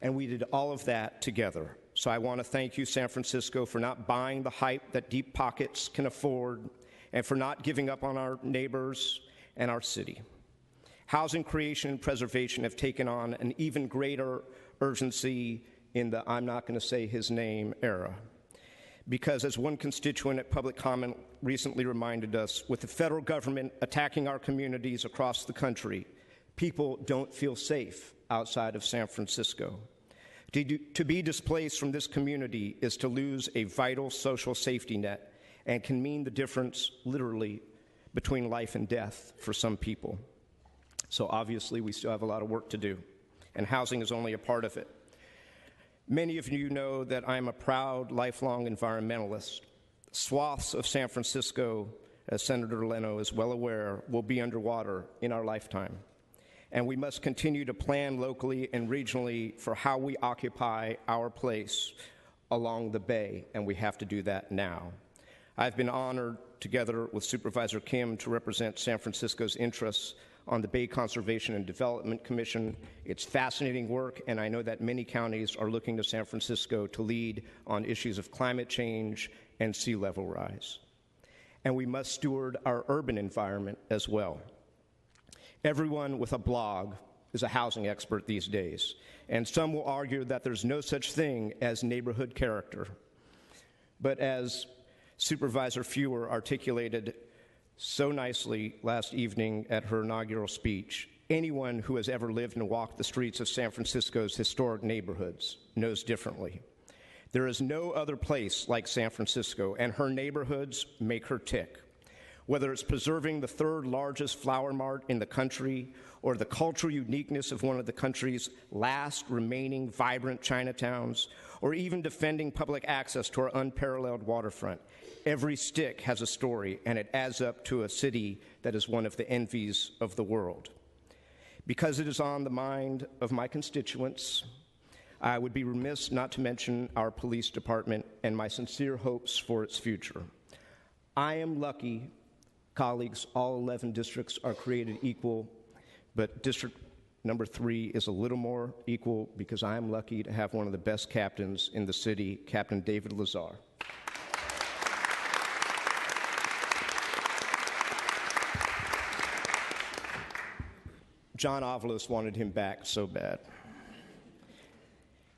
Speaker 7: And we did all of that together. So I want to thank you, San Francisco, for not buying the hype that deep pockets can afford and for not giving up on our neighbors and our city. Housing creation and preservation have taken on an even greater urgency in the I'm not going to say his name era. Because as one constituent at public comment recently reminded us, with the federal government attacking our communities across the country, people don't feel safe outside of San Francisco. To be displaced from this community is to lose a vital social safety net and can mean the difference, literally, between life and death for some people. So obviously, we still have a lot of work to do, and housing is only a part of it. Many of you know that I'm a proud, lifelong environmentalist. Swaths of San Francisco, as Senator Leno is well aware, will be underwater in our lifetime. And we must continue to plan locally and regionally for how we occupy our place along the bay, and we have to do that now. I've been honored, together with Supervisor Kim, to represent San Francisco's interests on the Bay Conservation and Development Commission. It's fascinating work, and I know that many counties are looking to San Francisco to lead on issues of climate change and sea level rise. And we must steward our urban environment as well. Everyone with a blog is a housing expert these days, and some will argue that there's no such thing as neighborhood character. But as Supervisor Fewer articulated so nicely last evening at her inaugural speech, anyone who has ever lived and walked the streets of San Francisco's historic neighborhoods knows differently. There is no other place like San Francisco, and her neighborhoods make her tick. Whether it's preserving the third largest flower mart in the country or the cultural uniqueness of one of the country's last remaining vibrant Chinatowns, or even defending public access to our unparalleled waterfront, every stick has a story, and it adds up to a city that is one of the envies of the world. Because it is on the mind of my constituents, I would be remiss not to mention our police department and my sincere hopes for its future. I am lucky, colleagues, all 11 districts are created equal, but District Number 3 is a little more equal because I am lucky to have one of the best captains in the city, Captain David Lazar. John Avalos wanted him back so bad.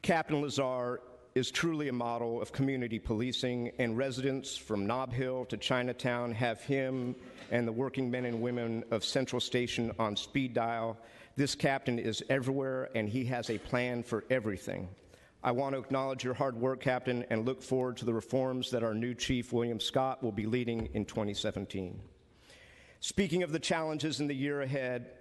Speaker 7: Captain Lazar is truly a model of community policing, and residents from Nob Hill to Chinatown have him and the working men and women of Central Station on speed dial. This captain is everywhere, and he has a plan for everything. I want to acknowledge your hard work, Captain, and look forward to the reforms that our new Chief, William Scott, will be leading in 2017. Speaking of the challenges in the year ahead,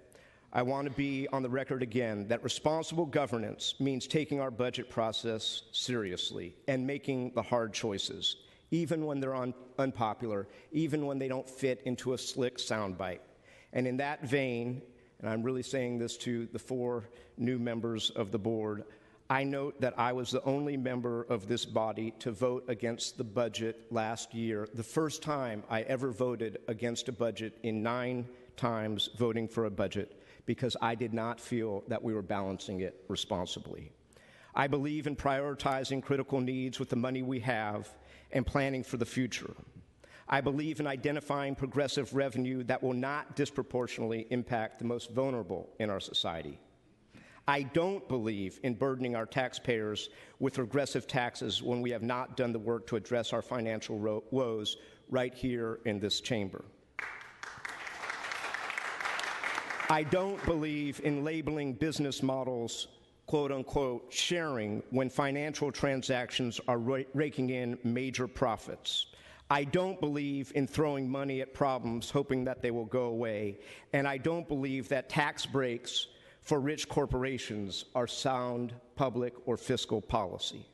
Speaker 7: I want to be on the record again that responsible governance means taking our budget process seriously and making the hard choices, even when they're unpopular, even when they don't fit into a slick soundbite. And in that vein, and I'm really saying this to the 4 new members of the board, I note that I was the only member of this body to vote against the budget last year, the first time I ever voted against a budget in 9 times voting for a budget, because I did not feel that we were balancing it responsibly. I believe in prioritizing critical needs with the money we have and planning for the future. I believe in identifying progressive revenue that will not disproportionately impact the most vulnerable in our society. I don't believe in burdening our taxpayers with regressive taxes when we have not done the work to address our financial woes right here in this chamber. I don't believe in labeling business models, quote unquote, sharing when financial transactions are raking in major profits. I don't believe in throwing money at problems hoping that they will go away. And I don't believe that tax breaks for rich corporations are sound public or fiscal policy.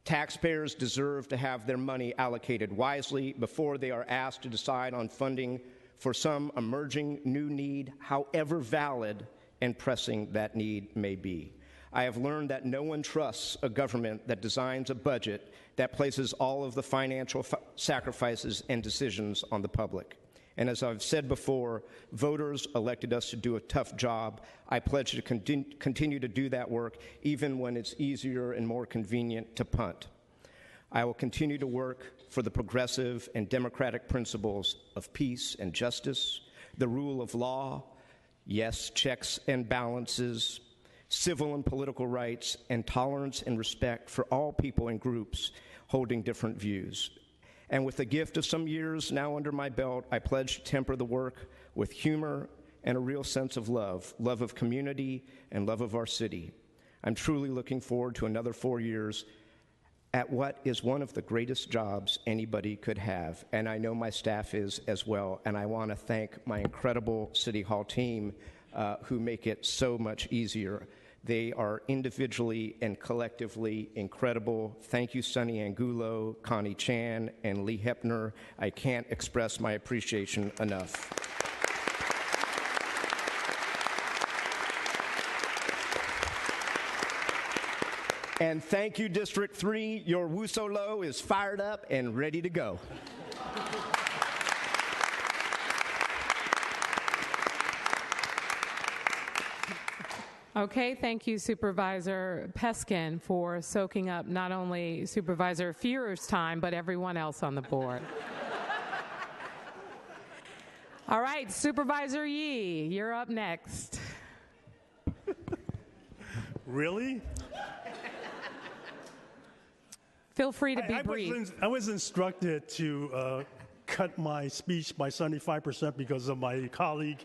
Speaker 7: Taxpayers deserve to have their money allocated wisely before they are asked to decide on funding for some emerging new need, however valid and pressing that need may be. I have learned that no one trusts a government that designs a budget that places all of the financial sacrifices and decisions on the public. And as I've said before, voters elected us to do a tough job. I pledge to continue to do that work, even when it's easier and more convenient to punt. I will continue to work for the progressive and democratic principles of peace and justice, the rule of law, yes, checks and balances, civil and political rights, and tolerance and respect for all people and groups holding different views. And with the gift of some years now under my belt, I pledge to temper the work with humor and a real sense of love of community and love of our city. I'm truly looking forward to another 4 years at what is one of the greatest jobs anybody could have, and I know my staff is as well, and I want to thank my incredible City Hall team who make it so much easier. They are individually and collectively incredible. Thank you, Sunny Angulo, Connie Chan, and Lee Hepner. I can't express my appreciation enough. And thank you, District 3. Your Wusolo is fired up and ready to go.
Speaker 1: Okay, thank you, Supervisor Peskin, for soaking up not only Supervisor Fewer's time, but everyone else on the board. All right, Supervisor Yee, you're up next.
Speaker 5: Really?
Speaker 1: Feel free to be brief.
Speaker 5: I was instructed to cut my speech by 75% because of my colleague.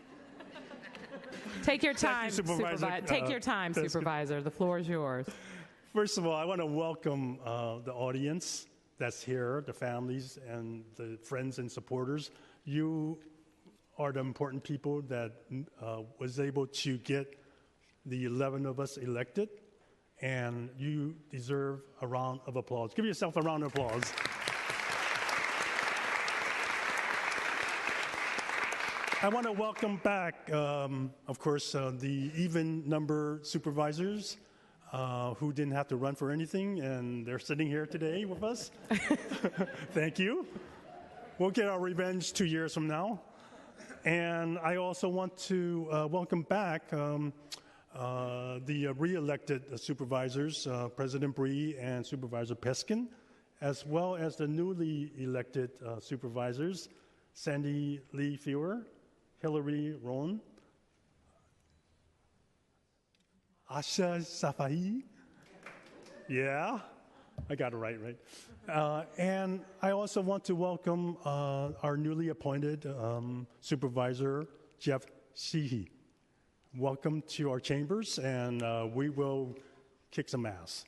Speaker 1: Take your time,
Speaker 5: Supervisor.
Speaker 1: Take your time, Supervisor. The floor is yours.
Speaker 5: First of all, I want to welcome the audience that's here, the families and the friends and supporters. You are the important people that was able to get the 11 of us elected, and you deserve a round of applause. Give yourself a round of applause. I want to welcome back, of course, the even number supervisors who didn't have to run for anything, and they're sitting here today with us. Thank you. We'll get our revenge 2 years from now. And I also want to welcome back the re-elected supervisors, President Bree and Supervisor Peskin, as well as the newly elected supervisors, Sandy Lee Fewer, Hillary Rohn, Asha Safai. Yeah, I got it right? And I also want to welcome our newly appointed Supervisor, Jeff Sheehy. Welcome to our chambers, and we will kick some ass.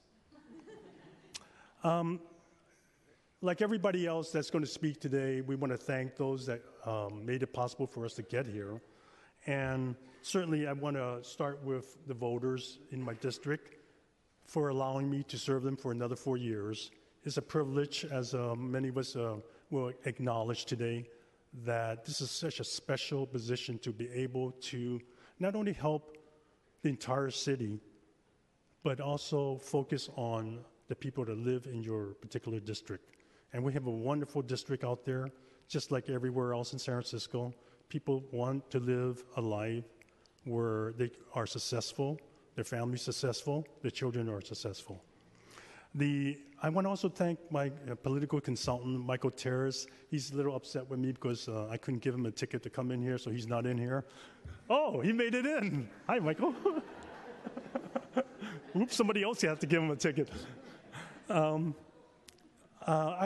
Speaker 5: Like everybody else that's going to speak today, we want to thank those that made it possible for us to get here. And certainly I want to start with the voters in my district for allowing me to serve them for another 4 years. It's a privilege, as many of us will acknowledge today, that this is such a special position to be able to not only help the entire city, but also focus on the people that live in your particular district. And we have a wonderful district out there, just like everywhere else in San Francisco. People want to live a life where they are successful, their family's successful, their children are successful. I want to also thank my political consultant, Michael Terrace. He's a little upset with me because I couldn't give him a ticket to come in here, so he's not in here. Oh, he made it in. Hi, Michael. Oops, somebody else has to give him a ticket. I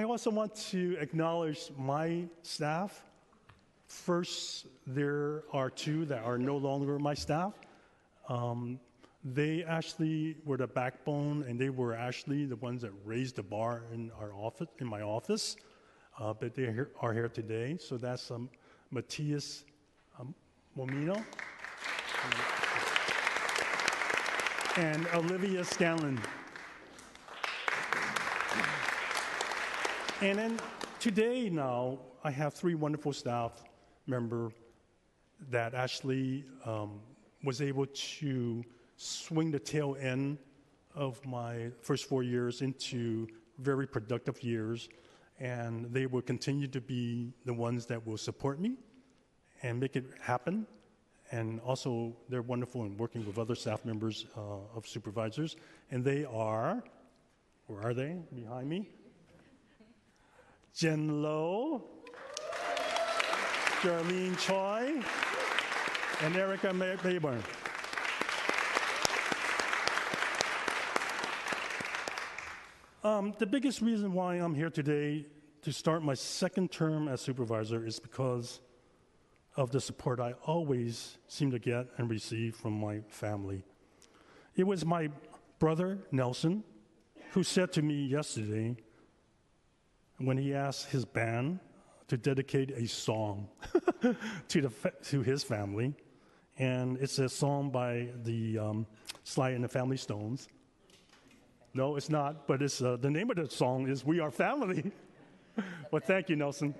Speaker 5: also want to acknowledge my staff. First, there are two that are no longer my staff. They actually were the backbone, and they were actually the ones that raised the bar in our office, in my office. But they are here today. So that's Matthias Momino and Olivia Scanlon. And then today now, I have three wonderful staff members that actually was able to swing the tail end of my first 4 years into very productive years, and they will continue to be the ones that will support me and make it happen. And also, they're wonderful in working with other staff members of supervisors. And they are, where are they? Behind me. Jen Lowe, Jarlene Choi, and Erica Mayburn. The biggest reason why I'm here today to start my second term as supervisor is because of the support I always seem to get and receive from my family. It was my brother, Nelson, who said to me yesterday when he asked his band to dedicate a song to his family, and it's a song by the Sly and the Family Stones. No, it's not, but it's the name of the song is "We Are Family." Well, thank you, Nelson.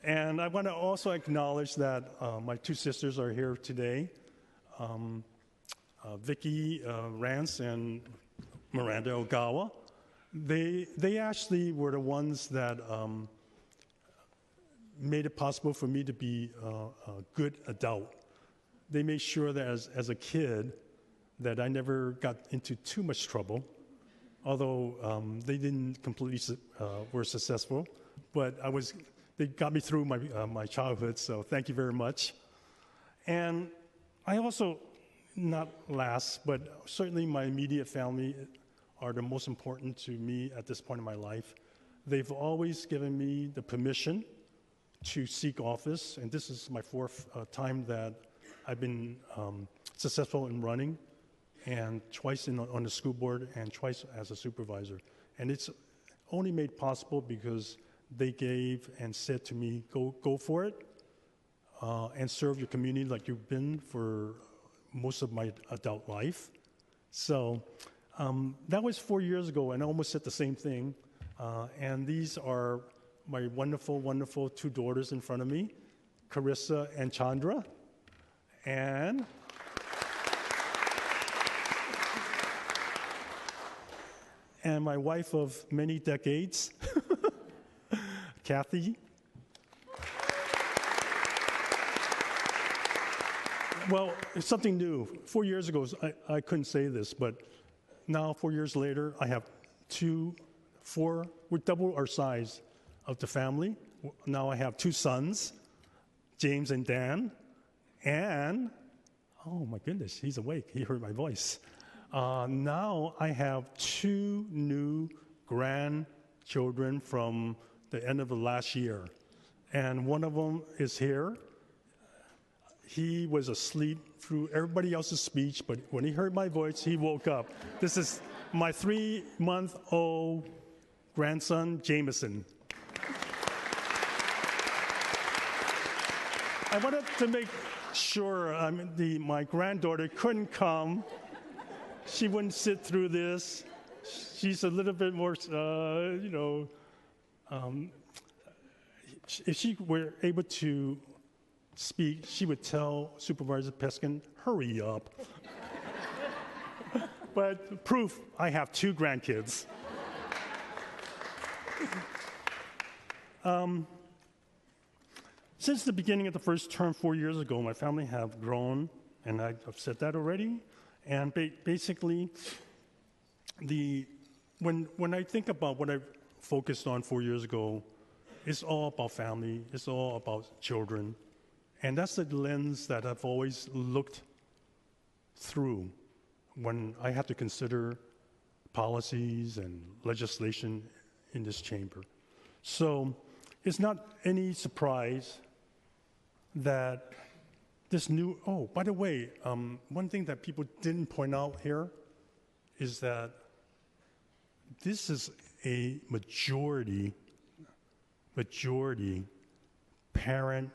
Speaker 5: And I want to also acknowledge that my two sisters are here today, Vicki Rance and Miranda Ogawa. They actually were the ones that made it possible for me to be a good adult. They made sure that as a kid that I never got into too much trouble, although they didn't completely were successful, but I was they got me through my childhood, so thank you very much. And I also, not last, but certainly my immediate family are the most important to me at this point in my life. They've always given me the permission to seek office, and this is my fourth time that I've been successful in running, and twice on the school board and twice as a supervisor. And it's only made possible because they gave and said to me, go for it, and serve your community like you've been for most of my adult life. So that was 4 years ago, and I almost said the same thing. And these are my wonderful, wonderful two daughters in front of me, Carissa and Chandra. And my wife of many decades, Kathy. Well, it's something new. 4 years ago, I couldn't say this, but now 4 years later, I have we're double our size of the family. Now I have two sons, James and Dan, and, oh my goodness, he's awake. He heard my voice. Now I have two new grandchildren from the end of the last year. And one of them is here. He was asleep through everybody else's speech, but when he heard my voice, he woke up. This is my 3-month-old grandson, Jameson. I wanted to make sure my granddaughter couldn't come. She wouldn't sit through this. She's a little bit more, if she were able to speak, she would tell Supervisor Peskin, hurry up. But proof, I have two grandkids. Since the beginning of the first term 4 years ago, my family have grown, and I've said that already. And basically, when I think about what I focused on 4 years ago, it's all about family, it's all about children. And that's the lens that I've always looked through when I have to consider policies and legislation in this chamber. So it's not any surprise that this new, by the way, one thing that people didn't point out here is that this is a majority parent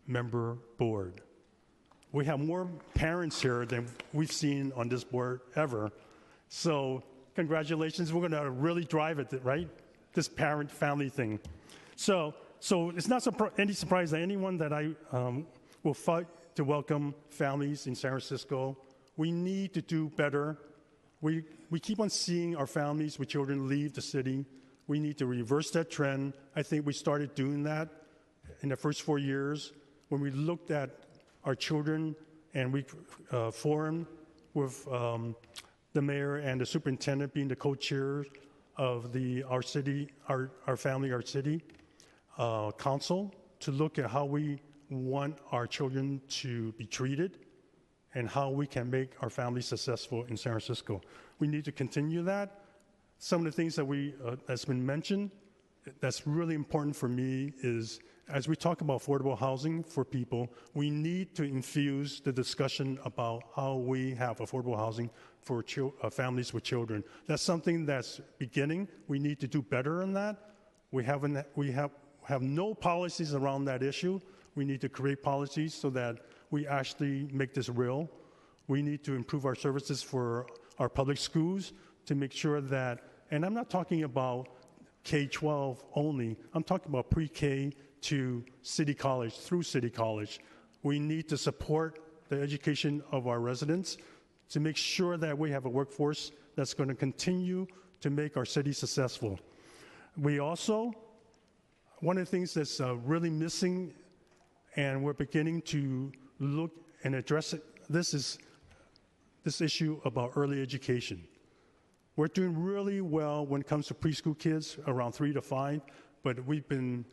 Speaker 5: member board. We have more parents here than we've seen on this board ever. So congratulations, we're going to really drive it, right? This parent-family thing. So it's not any surprise that anyone that I will fight to welcome families in San Francisco. We need to do better. We keep on seeing our families with children leave the city. We need to reverse that trend. I think we started doing that in the first 4 years when we looked at our children and we formed with the mayor and the superintendent being the co-chairs of our family, our city council to look at how we want our children to be treated and how we can make our family successful in San Francisco. We need to continue that. Some of the things that's been mentioned that's really important for me is as we talk about affordable housing for people, we need to infuse the discussion about how we have affordable housing for families with children. That's something that's beginning. We need to do better on that. We have no policies around that issue. We need to create policies so that we actually make this real. We need to improve our services for our public schools to make sure that, and I'm not talking about K-12 only, I'm talking about pre-K to City College, through City College. We need to support the education of our residents to make sure that we have a workforce that's going to continue to make our city successful. We also, one of the things that's really missing, and we're beginning to look and address it, this is this issue about early education. We're doing really well when it comes to preschool kids, around 3 to 5, but we've been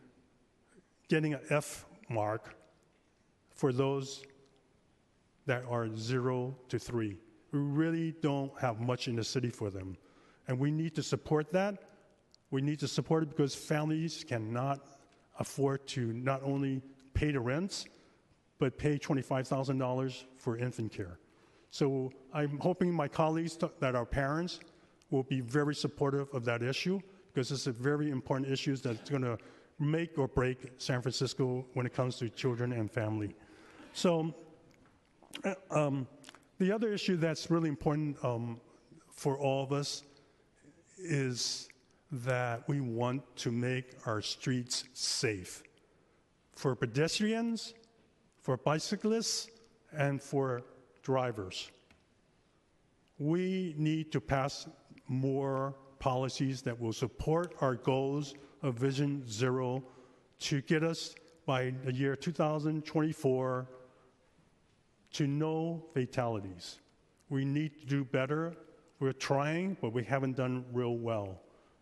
Speaker 5: getting an F mark for those that are 0 to 3. We really don't have much in the city for them. And we need to support that. We need to support it because families cannot afford to not only pay the rents, but pay $25,000 for infant care. So I'm hoping my colleagues that are parents will be very supportive of that issue because it's a very important issue that's going to make or break San Francisco when it comes to children and family. So the other issue that's really important for all of us is that we want to make our streets safe for pedestrians, for bicyclists, and for drivers. We need to pass more policies that will support our goals of Vision Zero to get us by the year 2024 to no fatalities. We need to do better. We're trying, but we haven't done real well.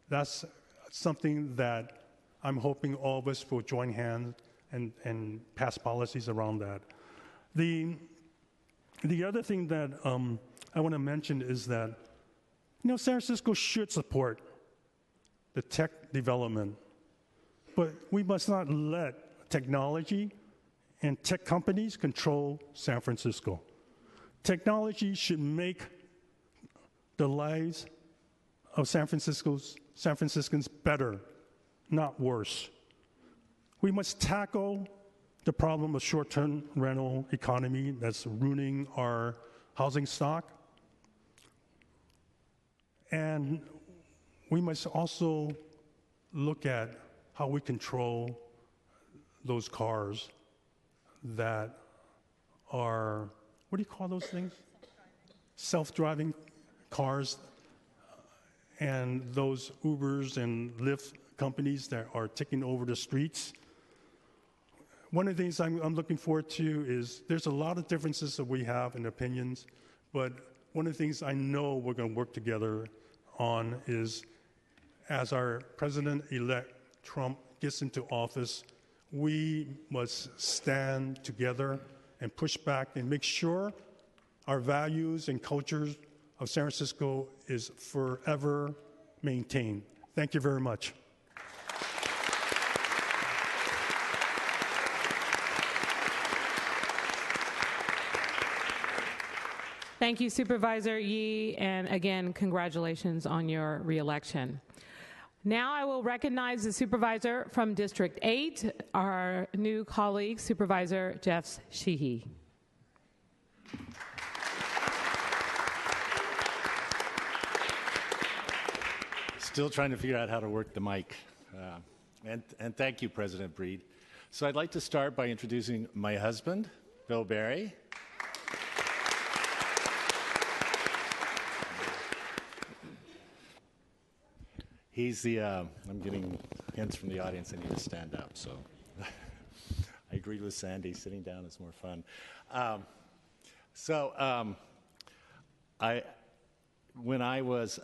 Speaker 5: That's something that I'm hoping all of us will join hands and pass policies around that. The other thing that I want to mention is that, San Francisco should support the tech development, but we must not let technology and tech companies control San Francisco. Technology should make the lives of San Franciscans better, not worse. We must tackle the problem of short-term rental economy that's ruining our housing stock. And we must also look at how we control those cars that are, what do you call those things? Self-driving cars and those Ubers and Lyft companies that are taking over the streets. One of the things I'm looking forward to is there's a lot of differences that we have in opinions, but one of the things I know we're going to work together on is as our President-elect Trump gets into office, we must stand together and push back and make sure our values and cultures of San Francisco is forever maintained. Thank you very much.
Speaker 1: Thank you, Supervisor Yee, and again, congratulations on your reelection. Now I will recognize the supervisor from District 8, our new colleague, Supervisor Jeff Sheehy.
Speaker 12: Still trying to figure out how to work the mic. And thank you, President Breed. So I'd like to start by introducing my husband, Bill Berry. He's the, I'm getting hints from the audience I need to stand up, so I agree with Sandy, sitting down is more fun. When I was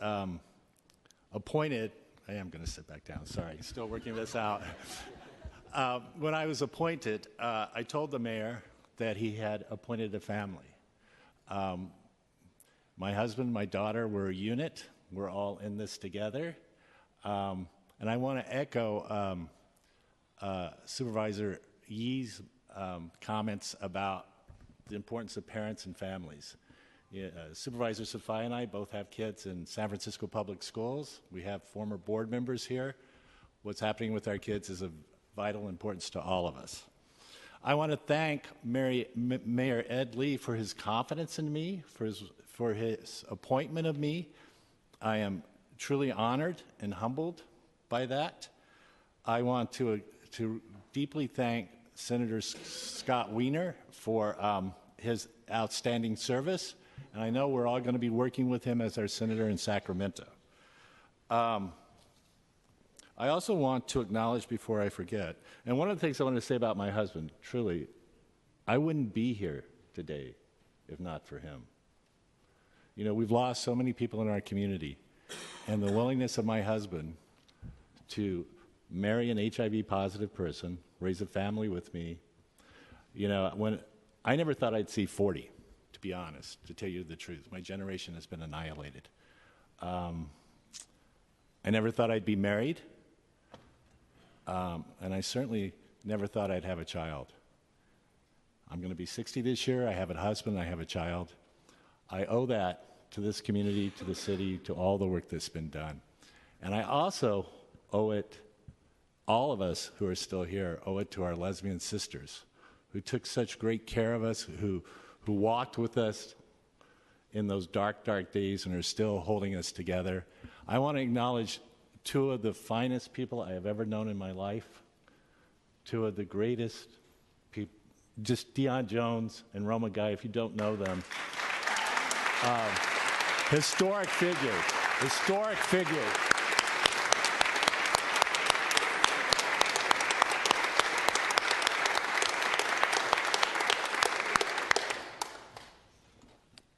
Speaker 12: appointed, I am going to sit back down, sorry, still working this out. When I was appointed, I told the mayor that he had appointed a family. My husband, my daughter, we're a unit. We're all in this together. And I want to echo Supervisor Yee's comments about the importance of parents and families. Supervisor Safai and I both have kids in San Francisco Public Schools. We have former board members here. What's happening with our kids is of vital importance to all of us. I want to thank Mayor Ed Lee for his confidence in me, for his appointment of me. I am truly honored and humbled by that. I want to deeply thank Senator Scott Wiener for his outstanding service, and I know we're all going to be working with him as our senator in Sacramento. I also want to acknowledge before I forget, and one of the things I want to say about my husband, truly, I wouldn't be here today if not for him. We've lost so many people in our community. And the willingness of my husband to marry an HIV positive person, raise a family with me. You know, when I never thought I'd see 40, to be honest, to tell you the truth. My generation has been annihilated. I never thought I'd be married, and I certainly never thought I'd have a child. I'm going to be 60 this year. I have a husband. I have a child. I owe that to this community, to the city, to all the work that's been done. And I also owe it, all of us who are still here, owe it to our lesbian sisters who took such great care of us, who walked with us in those dark, dark days and are still holding us together. I want to acknowledge two of the finest people I have ever known in my life, two of the greatest people, just Deion Jones and Roma Guy, if you don't know them. Historic figures, historic figures.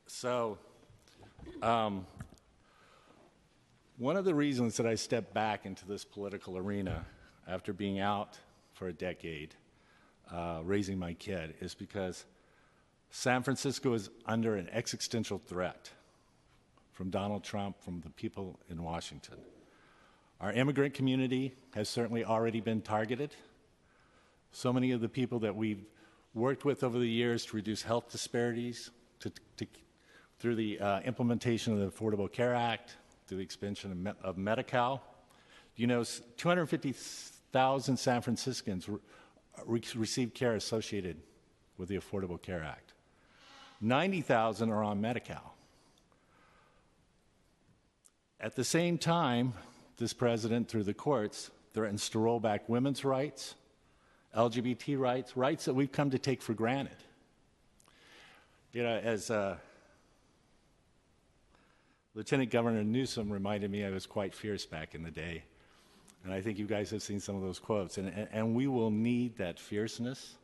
Speaker 12: So, one of the reasons that I stepped back into this political arena after being out for a decade, raising my kid, is because San Francisco is under an existential threat from Donald Trump, from the people in Washington. Our immigrant community has certainly already been targeted. So many of the people that we've worked with over the years to reduce health disparities, through the implementation of the Affordable Care Act, through the expansion of Medi-Cal. You know, 250,000 San Franciscans receive care associated with the Affordable Care Act. 90,000 are on Medi-Cal. At the same time, this president, through the courts, threatens to roll back women's rights, LGBT rights, rights that we've come to take for granted. You know, as Lieutenant Governor Newsom reminded me, I was quite fierce back in the day. And I think you guys have seen some of those quotes. And we will need that fierceness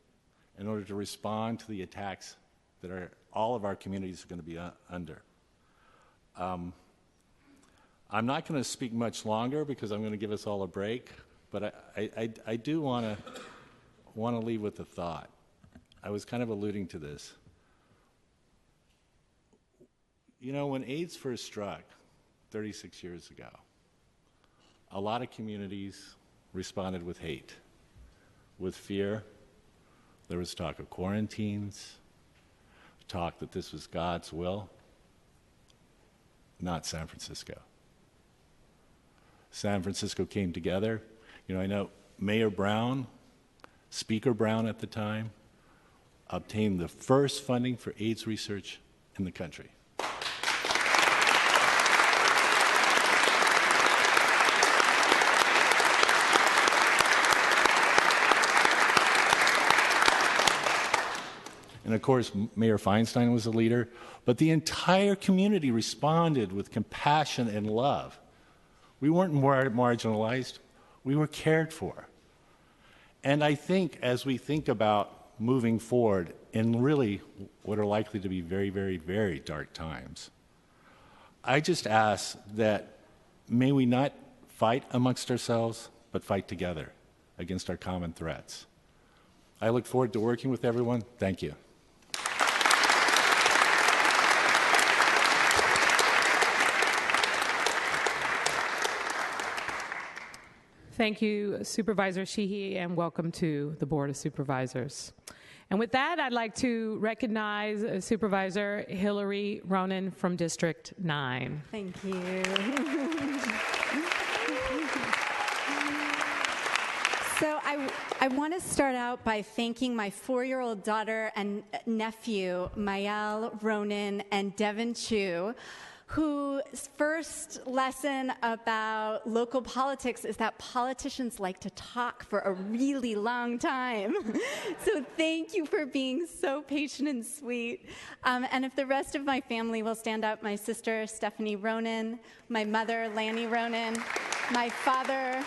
Speaker 12: in order to respond to the attacks that all of our communities are going to be under. I'm not going to speak much longer because I'm going to give us all a break. But I do want to leave with a thought. I was kind of alluding to this. You know, when AIDS first struck 36 years ago, a lot of communities responded with hate, with fear. There was talk of quarantines, talk that this was God's will. Not San Francisco. San Francisco came together. You know, I know Mayor Brown, Speaker Brown at the time, obtained the first funding for AIDS research in the country. And of course, Mayor Feinstein was a leader, but the entire community responded with compassion and love. We weren't marginalized, we were cared for. And I think as we think about moving forward in really what are likely to be very, very, very dark times, I just ask that may we not fight amongst ourselves, but fight together against our common threats. I look forward to working with everyone. Thank you.
Speaker 1: Thank you, Supervisor Sheehy, and welcome to the Board of Supervisors. And with that, I'd like to recognize Supervisor Hillary Ronan from District 9.
Speaker 13: Thank you. So I want to start out by thanking my 4-year-old daughter and nephew, Mayal Ronan and Devin Chu, whose first lesson about local politics is that politicians like to talk for a really long time. So thank you for being so patient and sweet. And if the rest of my family will stand up, my sister, Stephanie Ronan, my mother, Lanny Ronan, my father,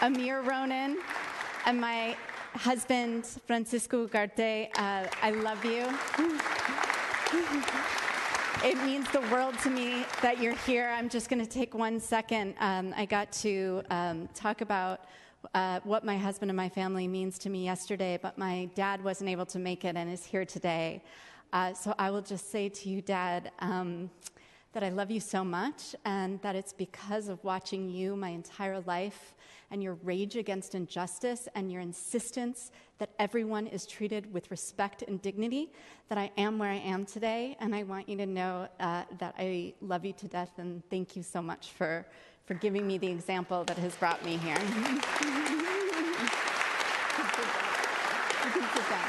Speaker 13: Amir Ronan, and my husband, Francisco Ugarte, I love you. It means the world to me that you're here. I'm just going to take 1 second. I got to talk about what my husband and my family means to me yesterday, but my dad wasn't able to make it and is here today. So I will just say to you, Dad, that I love you so much, and that it's because of watching you my entire life and your rage against injustice and your insistence that everyone is treated with respect and dignity that I am where I am today. And I want you to know that I love you to death, and thank you so much for giving me the example that has brought me here. You can sit down.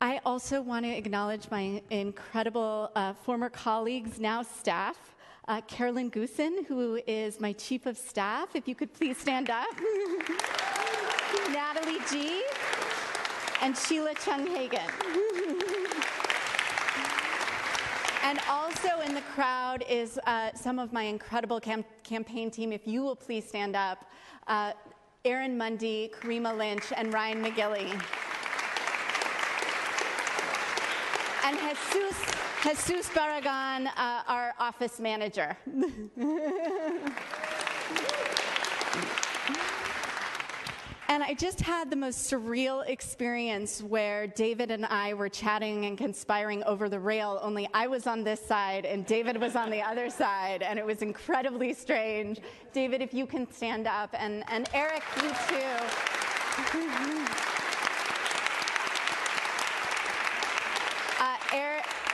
Speaker 13: I also want to acknowledge my incredible former colleagues, now staff. Carolyn Goosen, who is my chief of staff, if you could please stand up. Natalie G. and Sheila Chung-Hagen. And also in the crowd is some of my incredible campaign team. If you will please stand up. Erin Mundy, Karima Lynch, and Ryan McGilly. And Jesus Barragan, our office manager. And I just had the most surreal experience where David and I were chatting and conspiring over the rail, only I was on this side and David was on the other side, and it was incredibly strange. David, if you can stand up, and Eric, you too.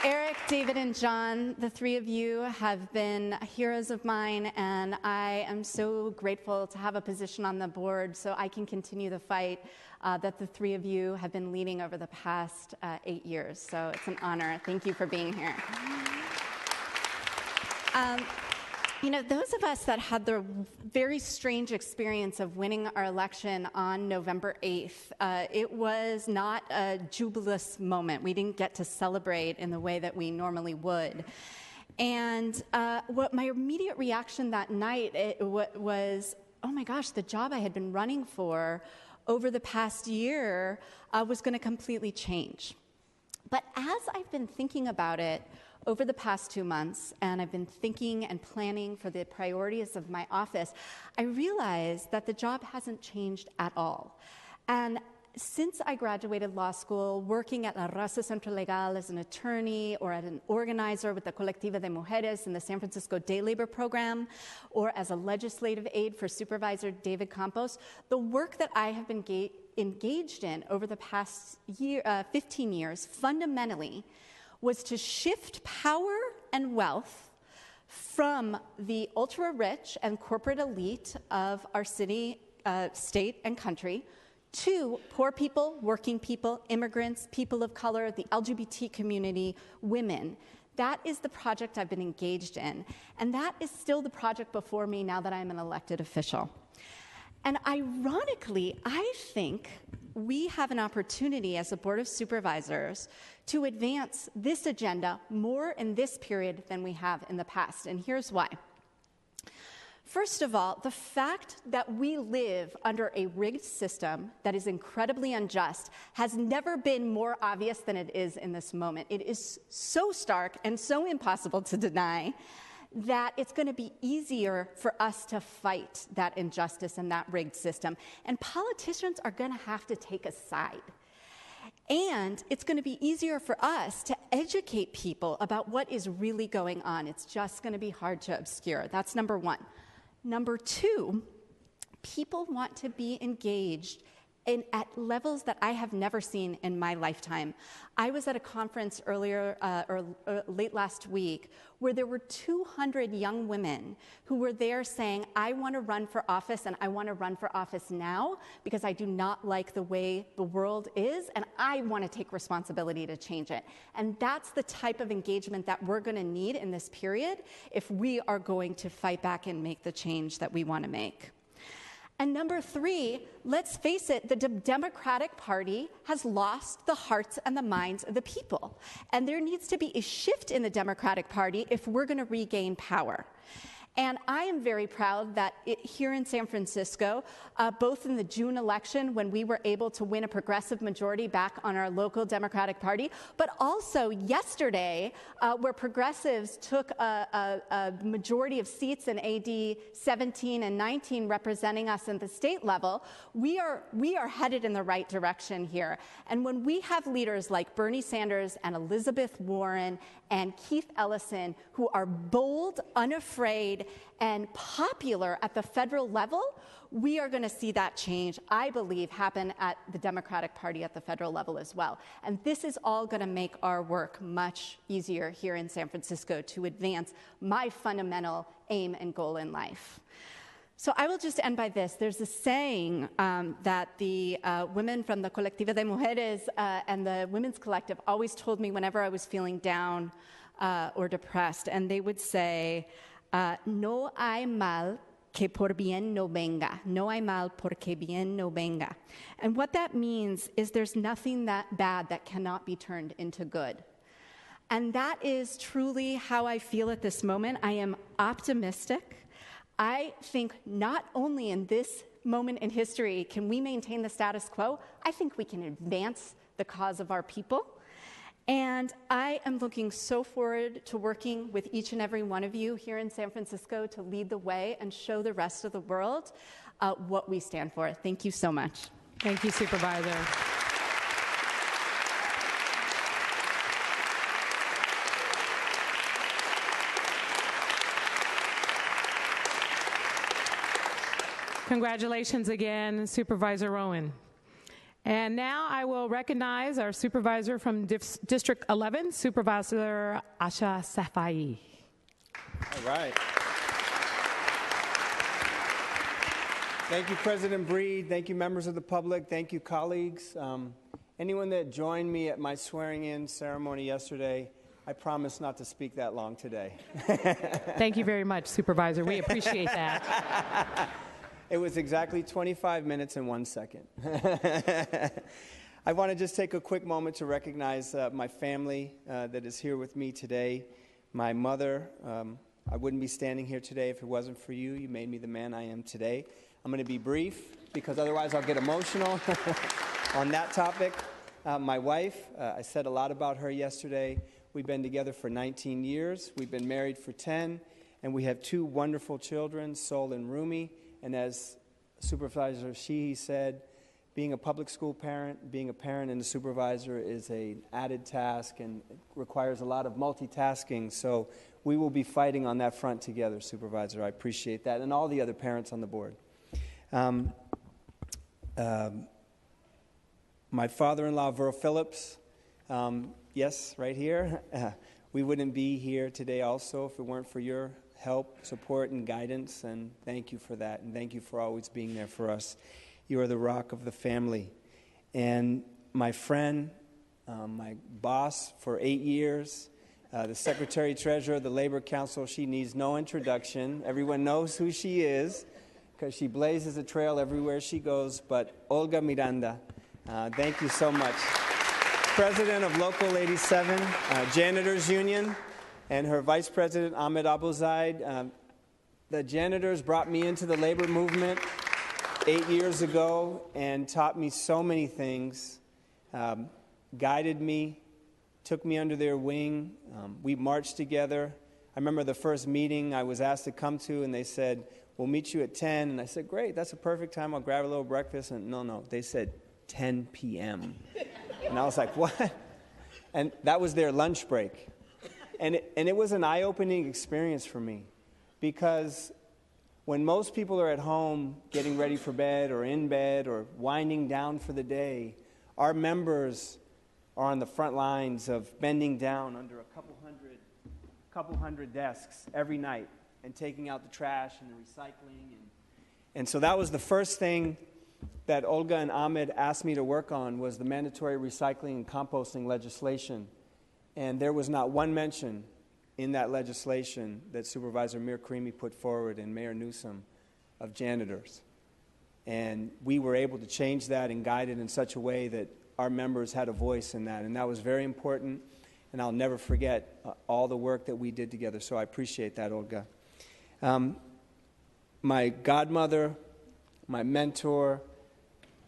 Speaker 13: Eric, David, and John, the three of you have been heroes of mine, and I am so grateful to have a position on the board so I can continue the fight that the three of you have been leading over the past 8 years. So it's an honor. Thank you for being here. You know, those of us that had the very strange experience of winning our election on November 8th, it was not a jubilous moment. We didn't get to celebrate in the way that we normally would. And what my immediate reaction that night was, oh my gosh, the job I had been running for over the past year was going to completely change. But as I've been thinking about it over the past 2 months, and I've been thinking and planning for the priorities of my office, I realized that the job hasn't changed at all. And since I graduated law school, working at La Raza Centro Legal as an attorney or as an organizer with the Colectiva de Mujeres in the San Francisco Day Labor Program, or as a legislative aide for Supervisor David Campos, the work that I have been engaged in over the past 15 years, fundamentally, was to shift power and wealth from the ultra-rich and corporate elite of our city, state, and country to poor people, working people, immigrants, people of color, the LGBT community, women. That is the project I've been engaged in, and that is still the project before me now that I'm an elected official. And ironically, I think we have an opportunity as a Board of Supervisors to advance this agenda more in this period than we have in the past, and here's why. First of all, the fact that we live under a rigged system that is incredibly unjust has never been more obvious than it is in this moment. It is so stark and so impossible to deny that it's going to be easier for us to fight that injustice and that rigged system. And politicians are going to have to take a side. And it's going to be easier for us to educate people about what is really going on. It's just going to be hard to obscure. That's number one. Number two, people want to be engaged at levels that I have never seen in my lifetime. I was at a conference late last week where there were 200 young women who were there saying, I want to run for office, and I want to run for office now because I do not like the way the world is, and I want to take responsibility to change it. And that's the type of engagement that we're going to need in this period if we are going to fight back and make the change that we want to make. And number three, let's face it, the Democratic Party has lost the hearts and the minds of the people. And there needs to be a shift in the Democratic Party if we're going to regain power. And I am very proud that here in San Francisco, both in the June election when we were able to win a progressive majority back on our local Democratic Party, but also yesterday where progressives took a majority of seats in AD 17 and 19 representing us at the state level, we are headed in the right direction here. And when we have leaders like Bernie Sanders and Elizabeth Warren and Keith Ellison who are bold, unafraid, and popular at the federal level, we are going to see that change, I believe, happen at the Democratic Party at the federal level as well. And this is all going to make our work much easier here in San Francisco to advance my fundamental aim and goal in life. So I will just end by this. There's a saying that the women from the Colectiva de Mujeres and the Women's Collective always told me whenever I was feeling down or depressed, and they would say, no hay mal que por bien no venga. No hay mal porque bien no venga. And what that means is there's nothing that bad that cannot be turned into good. And that is truly how I feel at this moment. I am optimistic. I think not only in this moment in history can we maintain the status quo, I think we can advance the cause of our people. And I am looking so forward to working with each and every one of you here in San Francisco to lead the way and show the rest of the world what we stand for. Thank you so much.
Speaker 1: Thank you, Supervisor. Congratulations again, Supervisor Rowan. And now I will recognize our supervisor from District 11, Supervisor Asha Safai.
Speaker 14: All right. Thank you, President Breed. Thank you, members of the public. Thank you, colleagues. Anyone that joined me at my swearing-in ceremony yesterday, I promise not to speak that long today.
Speaker 1: Thank you very much, Supervisor. We appreciate that.
Speaker 14: It was exactly 25 minutes and 1 second. I want to just take a quick moment to recognize my family that is here with me today. My mother, I wouldn't be standing here today if it wasn't for you. You made me the man I am today. I'm going to be brief because otherwise I'll get emotional on that topic. My wife, I said a lot about her yesterday. We've been together for 19 years. We've been married for 10, and we have 2 wonderful children, Sol and Rumi. And as Supervisor Sheehy said, being a public school parent, being a parent and a supervisor is an added task and requires a lot of multitasking. So we will be fighting on that front together, Supervisor. I appreciate that, and all the other parents on the board. My father-in-law, Verl Phillips, yes, right here. We wouldn't be here today also if it weren't for your help, support, and guidance, and thank you for that, and thank you for always being there for us. You are the rock of the family. And my friend, my boss for 8 years, the Secretary-Treasurer of the Labor Council, she needs no introduction. Everyone knows who she is because she blazes a trail everywhere she goes, but Olga Miranda, thank you so much. President of Local 87, Janitors Union, and her Vice President, Ahmed Abuzaid. The janitors brought me into the labor movement 8 years ago and taught me so many things, guided me, took me under their wing. We marched together. I remember the first meeting I was asked to come to, and they said, we'll meet you at 10. And I said, great, that's a perfect time. I'll grab a little breakfast. And no, they said 10 p.m. And I was like, what? And that was their lunch break. And it was an eye-opening experience for me because when most people are at home getting ready for bed or in bed or winding down for the day, our members are on the front lines of bending down under a couple hundred desks every night and taking out the trash and the recycling. And so that was the first thing that Olga and Ahmed asked me to work on was the mandatory recycling and composting legislation. And there was not one mention in that legislation that Supervisor Mir Karimi put forward and Mayor Newsom of janitors. And we were able to change that and guide it in such a way that our members had a voice in that. And that was very important, and I'll never forget all the work that we did together. So I appreciate that, Olga. My godmother, my mentor,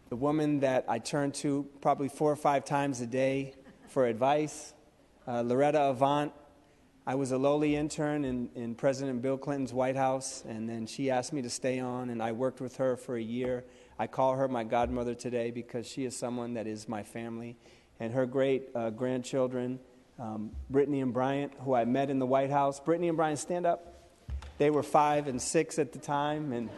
Speaker 14: the woman that I turn to probably 4 or 5 times a day for advice, Loretta Avant. I was a lowly intern in President Bill Clinton's White House, and then she asked me to stay on, and I worked with her for a year. I call her my godmother today because she is someone that is my family. And her great grandchildren, Brittany and Bryant, who I met in the White House. Brittany and Bryant, stand up. They were 5 and 6 at the time, and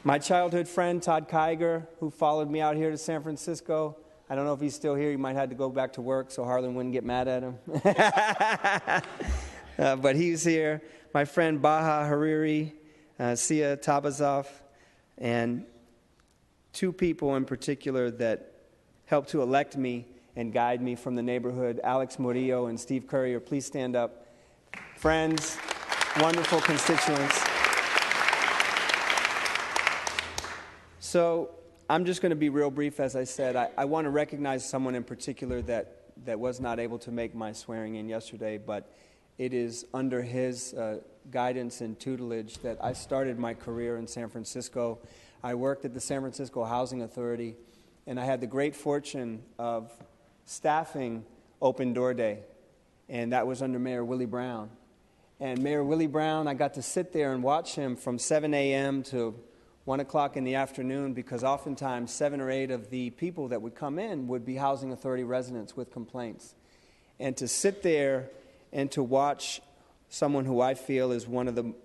Speaker 14: my childhood friend, Todd Kiger, who followed me out here to San Francisco. I don't know if he's still here. He might have to go back to work so Harlan wouldn't get mad at him. But he's here. My friend Baha Hariri, Sia Tabazov, and 2 people in particular that helped to elect me and guide me from the neighborhood, Alex Murillo and Steve Currier. Please stand up. Friends, wonderful constituents. So I'm just going to be real brief, as I said. I want to recognize someone in particular that was not able to make my swearing in yesterday, but it is under his guidance and tutelage that I started my career in San Francisco. I worked at the San Francisco Housing Authority, and I had the great fortune of staffing Open Door Day, and that was under Mayor Willie Brown. And Mayor Willie Brown, I got to sit there and watch him from 7 a.m. to 1 o'clock in the afternoon, because oftentimes 7 or 8 of the people that would come in would be Housing Authority residents with complaints. And to sit there and to watch someone who I feel is one of the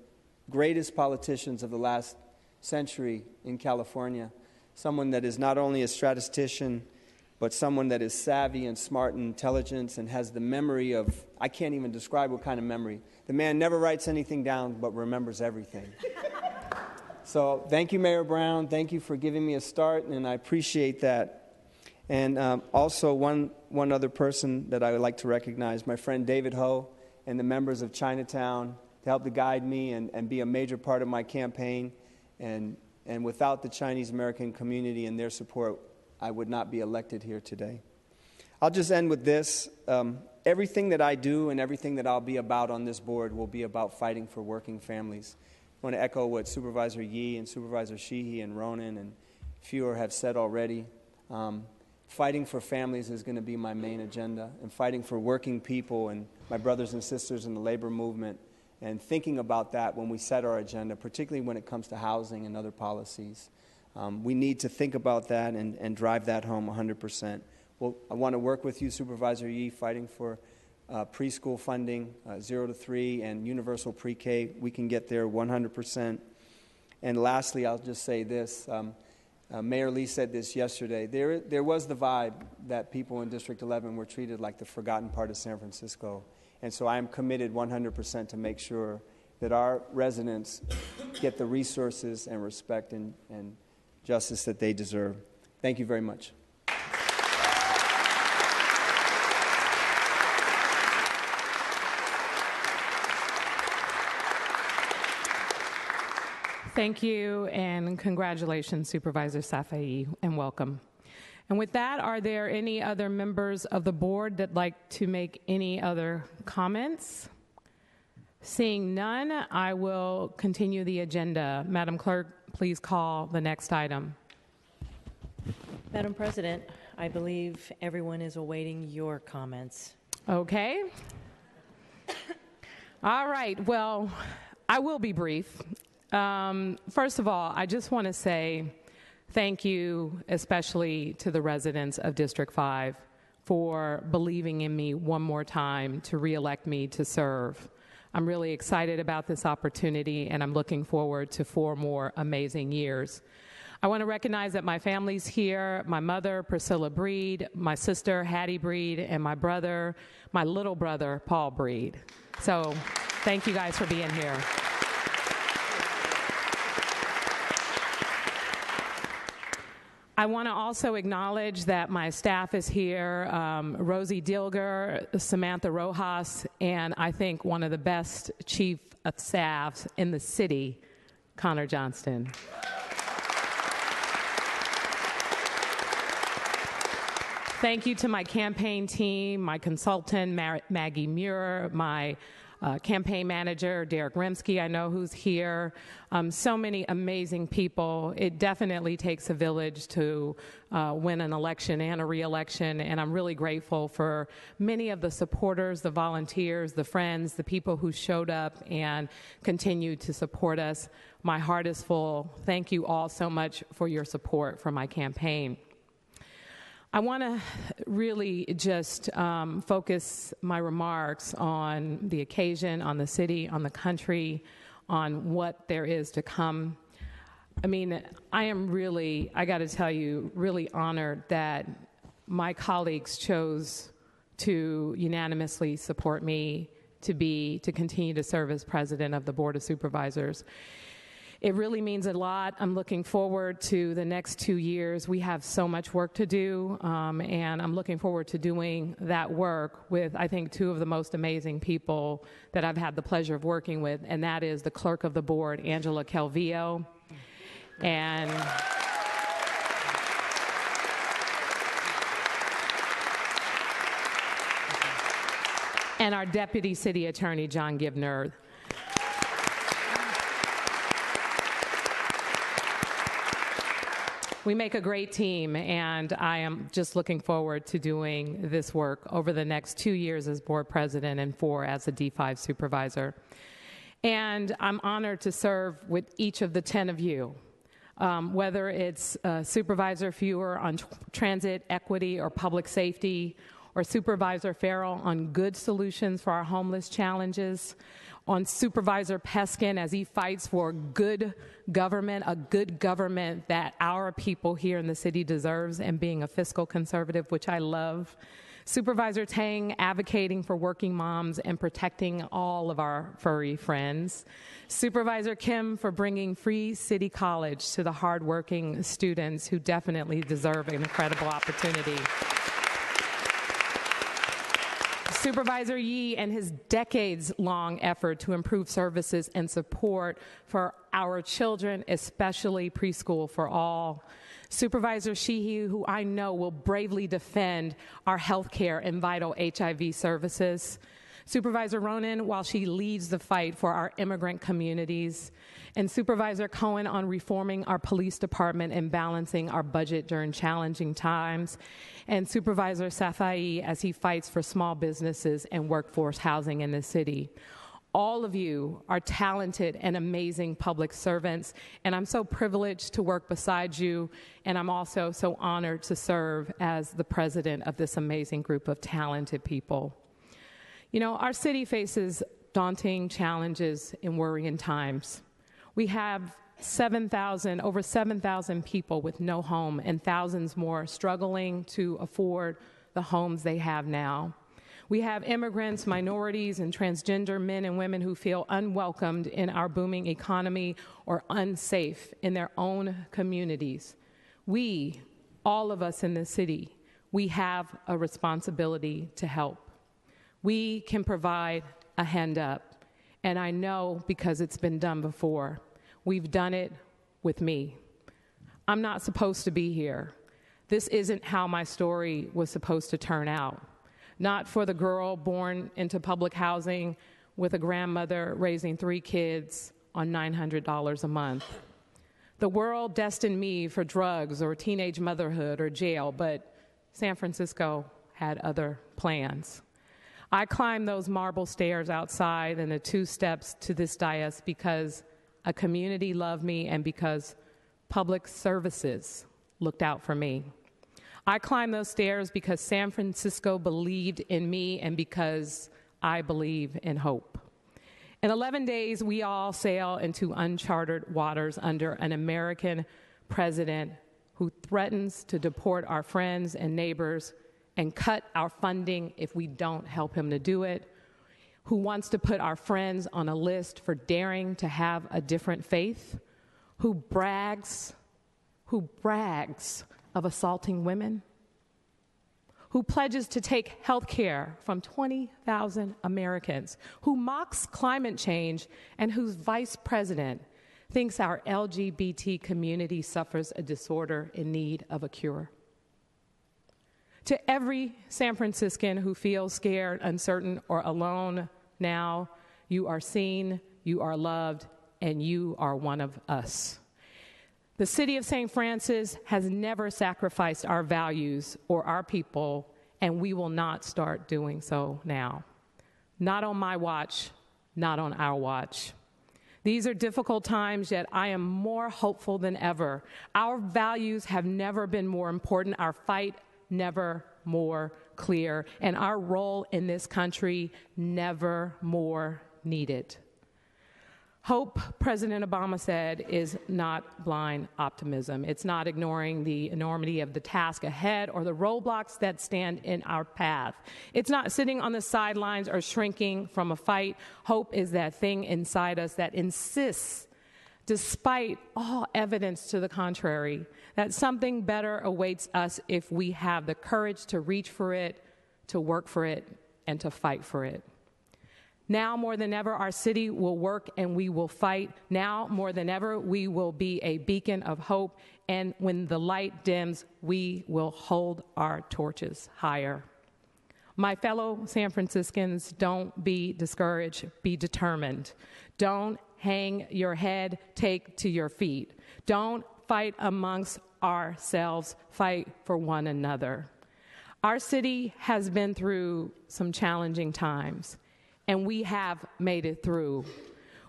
Speaker 14: greatest politicians of the last century in California, someone that is not only a statistician, but someone that is savvy and smart and intelligent and has the memory of, I can't even describe what kind of memory. The man never writes anything down but remembers everything. So thank you, Mayor Brown. Thank you for giving me a start, and I appreciate that. And also one other person that I would like to recognize, my friend David Ho and the members of Chinatown, to help to guide me and be a major part of my campaign. And without the Chinese American community and their support, I would not be elected here today. I'll just end with this. Everything that I do and everything that I'll be about on this board will be about fighting for working families. I want to echo what Supervisor Yee and Supervisor Sheehy and Ronan and fewer have said already. Fighting for families is going to be my main agenda, and fighting for working people and my brothers and sisters in the labor movement, and thinking about that when we set our agenda, particularly when it comes to housing and other policies. We need to think about that and drive that home 100%. Well, I want to work with you, Supervisor Yee, fighting for preschool funding, 0 to 3, and universal pre-K. We can get there 100%. And lastly, I'll just say this. Mayor Lee said this yesterday. There was the vibe that people in District 11 were treated like the forgotten part of San Francisco. And so I am committed 100% to make sure that our residents get the resources and respect and justice that they deserve. Thank you very much.
Speaker 1: Thank you, and congratulations, Supervisor Safai, and welcome. And with that, are there any other members of the board that like to make any other comments? Seeing none, I will continue the agenda. Madam Clerk, please call the next item.
Speaker 2: Madam President, I believe everyone is awaiting your comments.
Speaker 1: Okay. All right. Well, I will be brief. First of all, I just want to say thank you, especially to the residents of District 5, for believing in me one more time to reelect me to serve. I'm really excited about this opportunity, and I'm looking forward to 4 more amazing years. I want to recognize that my family's here, my mother, Priscilla Breed, my sister, Hattie Breed, and my brother, my little brother, Paul Breed. So thank you guys for being here. I want to also acknowledge that my staff is here, Rosie Dilger, Samantha Rojas, and I think one of the best chief of staffs in the city, Connor Johnston. Thank you to my campaign team, my consultant, Maggie Muir, my campaign manager, Derek Rimsky, I know who's here. So many amazing people. It definitely takes a village to win an election and a re-election, and I'm really grateful for many of the supporters, the volunteers, the friends, the people who showed up and continue to support us. My heart is full. Thank you all so much for your support for my campaign. I want to really just focus my remarks on the occasion, on the city, on the country, on what there is to come. I mean, I am really, I got to tell you, really honored that my colleagues chose to unanimously support me to continue to serve as president of the Board of Supervisors. It really means a lot. I'm looking forward to the next 2 years. We have so much work to do, and I'm looking forward to doing that work with, I think, two of the most amazing people that I've had the pleasure of working with, and that is the clerk of the board, Angela Calvillo, and our deputy city attorney, John Givner. We make a great team, and I am just looking forward to doing this work over the next 2 years as board president and 4 as a D5 supervisor. And I'm honored to serve with each of the 10 of you, whether it's Supervisor Fewer on transit, equity, or public safety, or Supervisor Farrell on good solutions for our homeless challenges, on Supervisor Peskin as he fights for good government, a good government that our people here in the city deserves, and being a fiscal conservative, which I love. Supervisor Tang advocating for working moms and protecting all of our furry friends. Supervisor Kim for bringing free city college to the hardworking students who definitely deserve an incredible opportunity. Supervisor Yee and his decades-long effort to improve services and support for our children, especially preschool for all. Supervisor Sheehy, who I know will bravely defend our health care and vital HIV services. Supervisor Ronan, while she leads the fight for our immigrant communities. And Supervisor Cohen on reforming our police department and balancing our budget during challenging times. And Supervisor Safai as he fights for small businesses and workforce housing in the city. All of you are talented and amazing public servants, and I'm so privileged to work beside you, and I'm also so honored to serve as the president of this amazing group of talented people. You know, our city faces daunting challenges in worrying times. We have over 7,000 people with no home and thousands more struggling to afford the homes they have now. We have immigrants, minorities, and transgender men and women who feel unwelcomed in our booming economy or unsafe in their own communities. We, all of us in this city, we have a responsibility to help. We can provide a hand up, and I know because it's been done before. We've done it with me. I'm not supposed to be here. This isn't how my story was supposed to turn out. Not for the girl born into public housing with a grandmother raising 3 kids on $900 a month. The world destined me for drugs or teenage motherhood or jail, but San Francisco had other plans. I climbed those marble stairs outside and the 2 steps to this dais because a community loved me and because public services looked out for me. I climbed those stairs because San Francisco believed in me and because I believe in hope. In 11 days, we all sail into uncharted waters under an American president who threatens to deport our friends and neighbors and cut our funding if we don't help him to do it, who wants to put our friends on a list for daring to have a different faith, who brags of assaulting women, who pledges to take health care from 20,000 Americans, who mocks climate change, and whose vice president thinks our LGBT community suffers a disorder in need of a cure. To every San Franciscan who feels scared, uncertain, or alone now, you are seen, you are loved, and you are one of us. The city of St. Francis has never sacrificed our values or our people, and we will not start doing so now. Not on my watch, not on our watch. These are difficult times, yet I am more hopeful than ever. Our values have never been more important, our fight never more clear, and our role in this country never more needed. Hope, President Obama said, is not blind optimism. It's not ignoring the enormity of the task ahead or the roadblocks that stand in our path. It's not sitting on the sidelines or shrinking from a fight. Hope is that thing inside us that insists, despite all evidence to the contrary, that something better awaits us if we have the courage to reach for it, to work for it, and to fight for it. Now more than ever, our city will work and we will fight. Now more than ever, we will be a beacon of hope. And when the light dims, we will hold our torches higher. My fellow San Franciscans, don't be discouraged, be determined. Don't hang your head, take to your feet. Don't fight amongst ourselves, fight for one another. Our city has been through some challenging times. And we have made it through.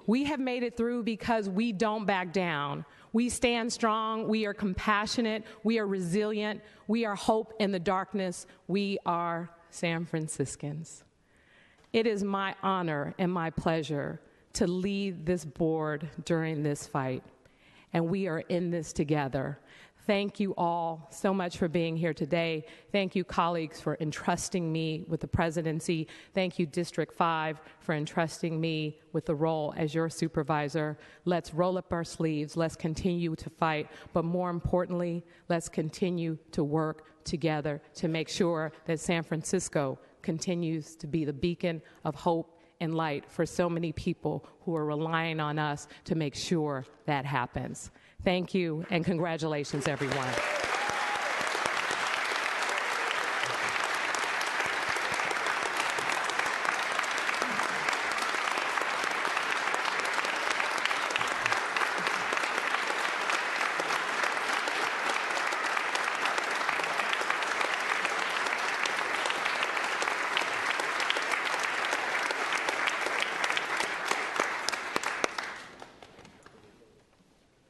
Speaker 1: We have made it through because we don't back down. We stand strong. We are compassionate. We are resilient. We are hope in the darkness. We are San Franciscans. It is my honor and my pleasure to lead this board during this fight. And we are in this together. Thank you all so much for being here today. Thank you, colleagues, for entrusting me with the presidency. Thank you, District 5, for entrusting me with the role as your supervisor. Let's roll up our sleeves. Let's continue to fight. But more importantly, let's continue to work together to make sure that San Francisco continues to be the beacon of hope and light for so many people who are relying on us to make sure that happens. Thank you, and congratulations, everyone.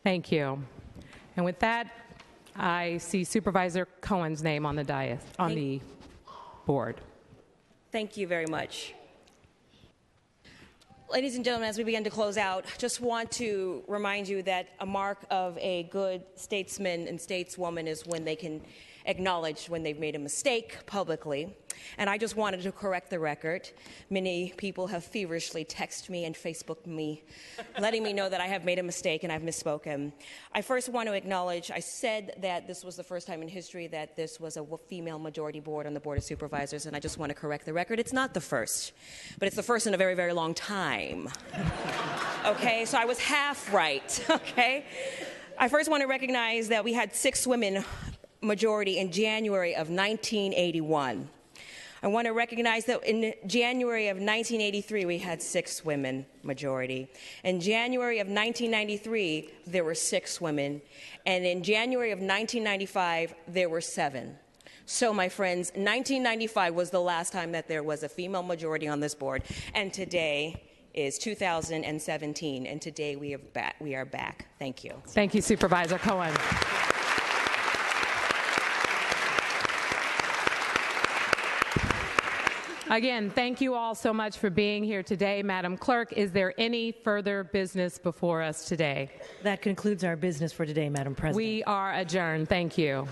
Speaker 1: Thank you. And with that, I see Supervisor Cohen's name on the dais, on the board.
Speaker 6: Thank you very much. Ladies and gentlemen, as we begin to close out, just want to remind you that a mark of a good statesman and stateswoman is when they can acknowledge when they've made a mistake publicly. And I just wanted to correct the record. Many people have feverishly texted me and Facebooked me, letting me know that I have made a mistake and I've misspoken. I first want to acknowledge, I said that this was the first time in history that this was a female majority board on the Board of Supervisors, and I just want to correct the record. It's not the first, but it's the first in a very, very long time. Okay, so I was half right, okay? I first want to recognize that we had 6 women majority in January of 1981. I want to recognize that in January of 1983, we had 6 women majority. In January of 1993, there were 6 women. And in January of 1995, there were 7. So, my friends, 1995 was the last time that there was a female majority on this board. And today is 2017. And today we are back. Thank you.
Speaker 1: Thank you, Supervisor Cohen. Again, thank you all so much for being here today. Madam Clerk, is there any further business before us today?
Speaker 2: That concludes our business for today, Madam President.
Speaker 1: We are adjourned. Thank you.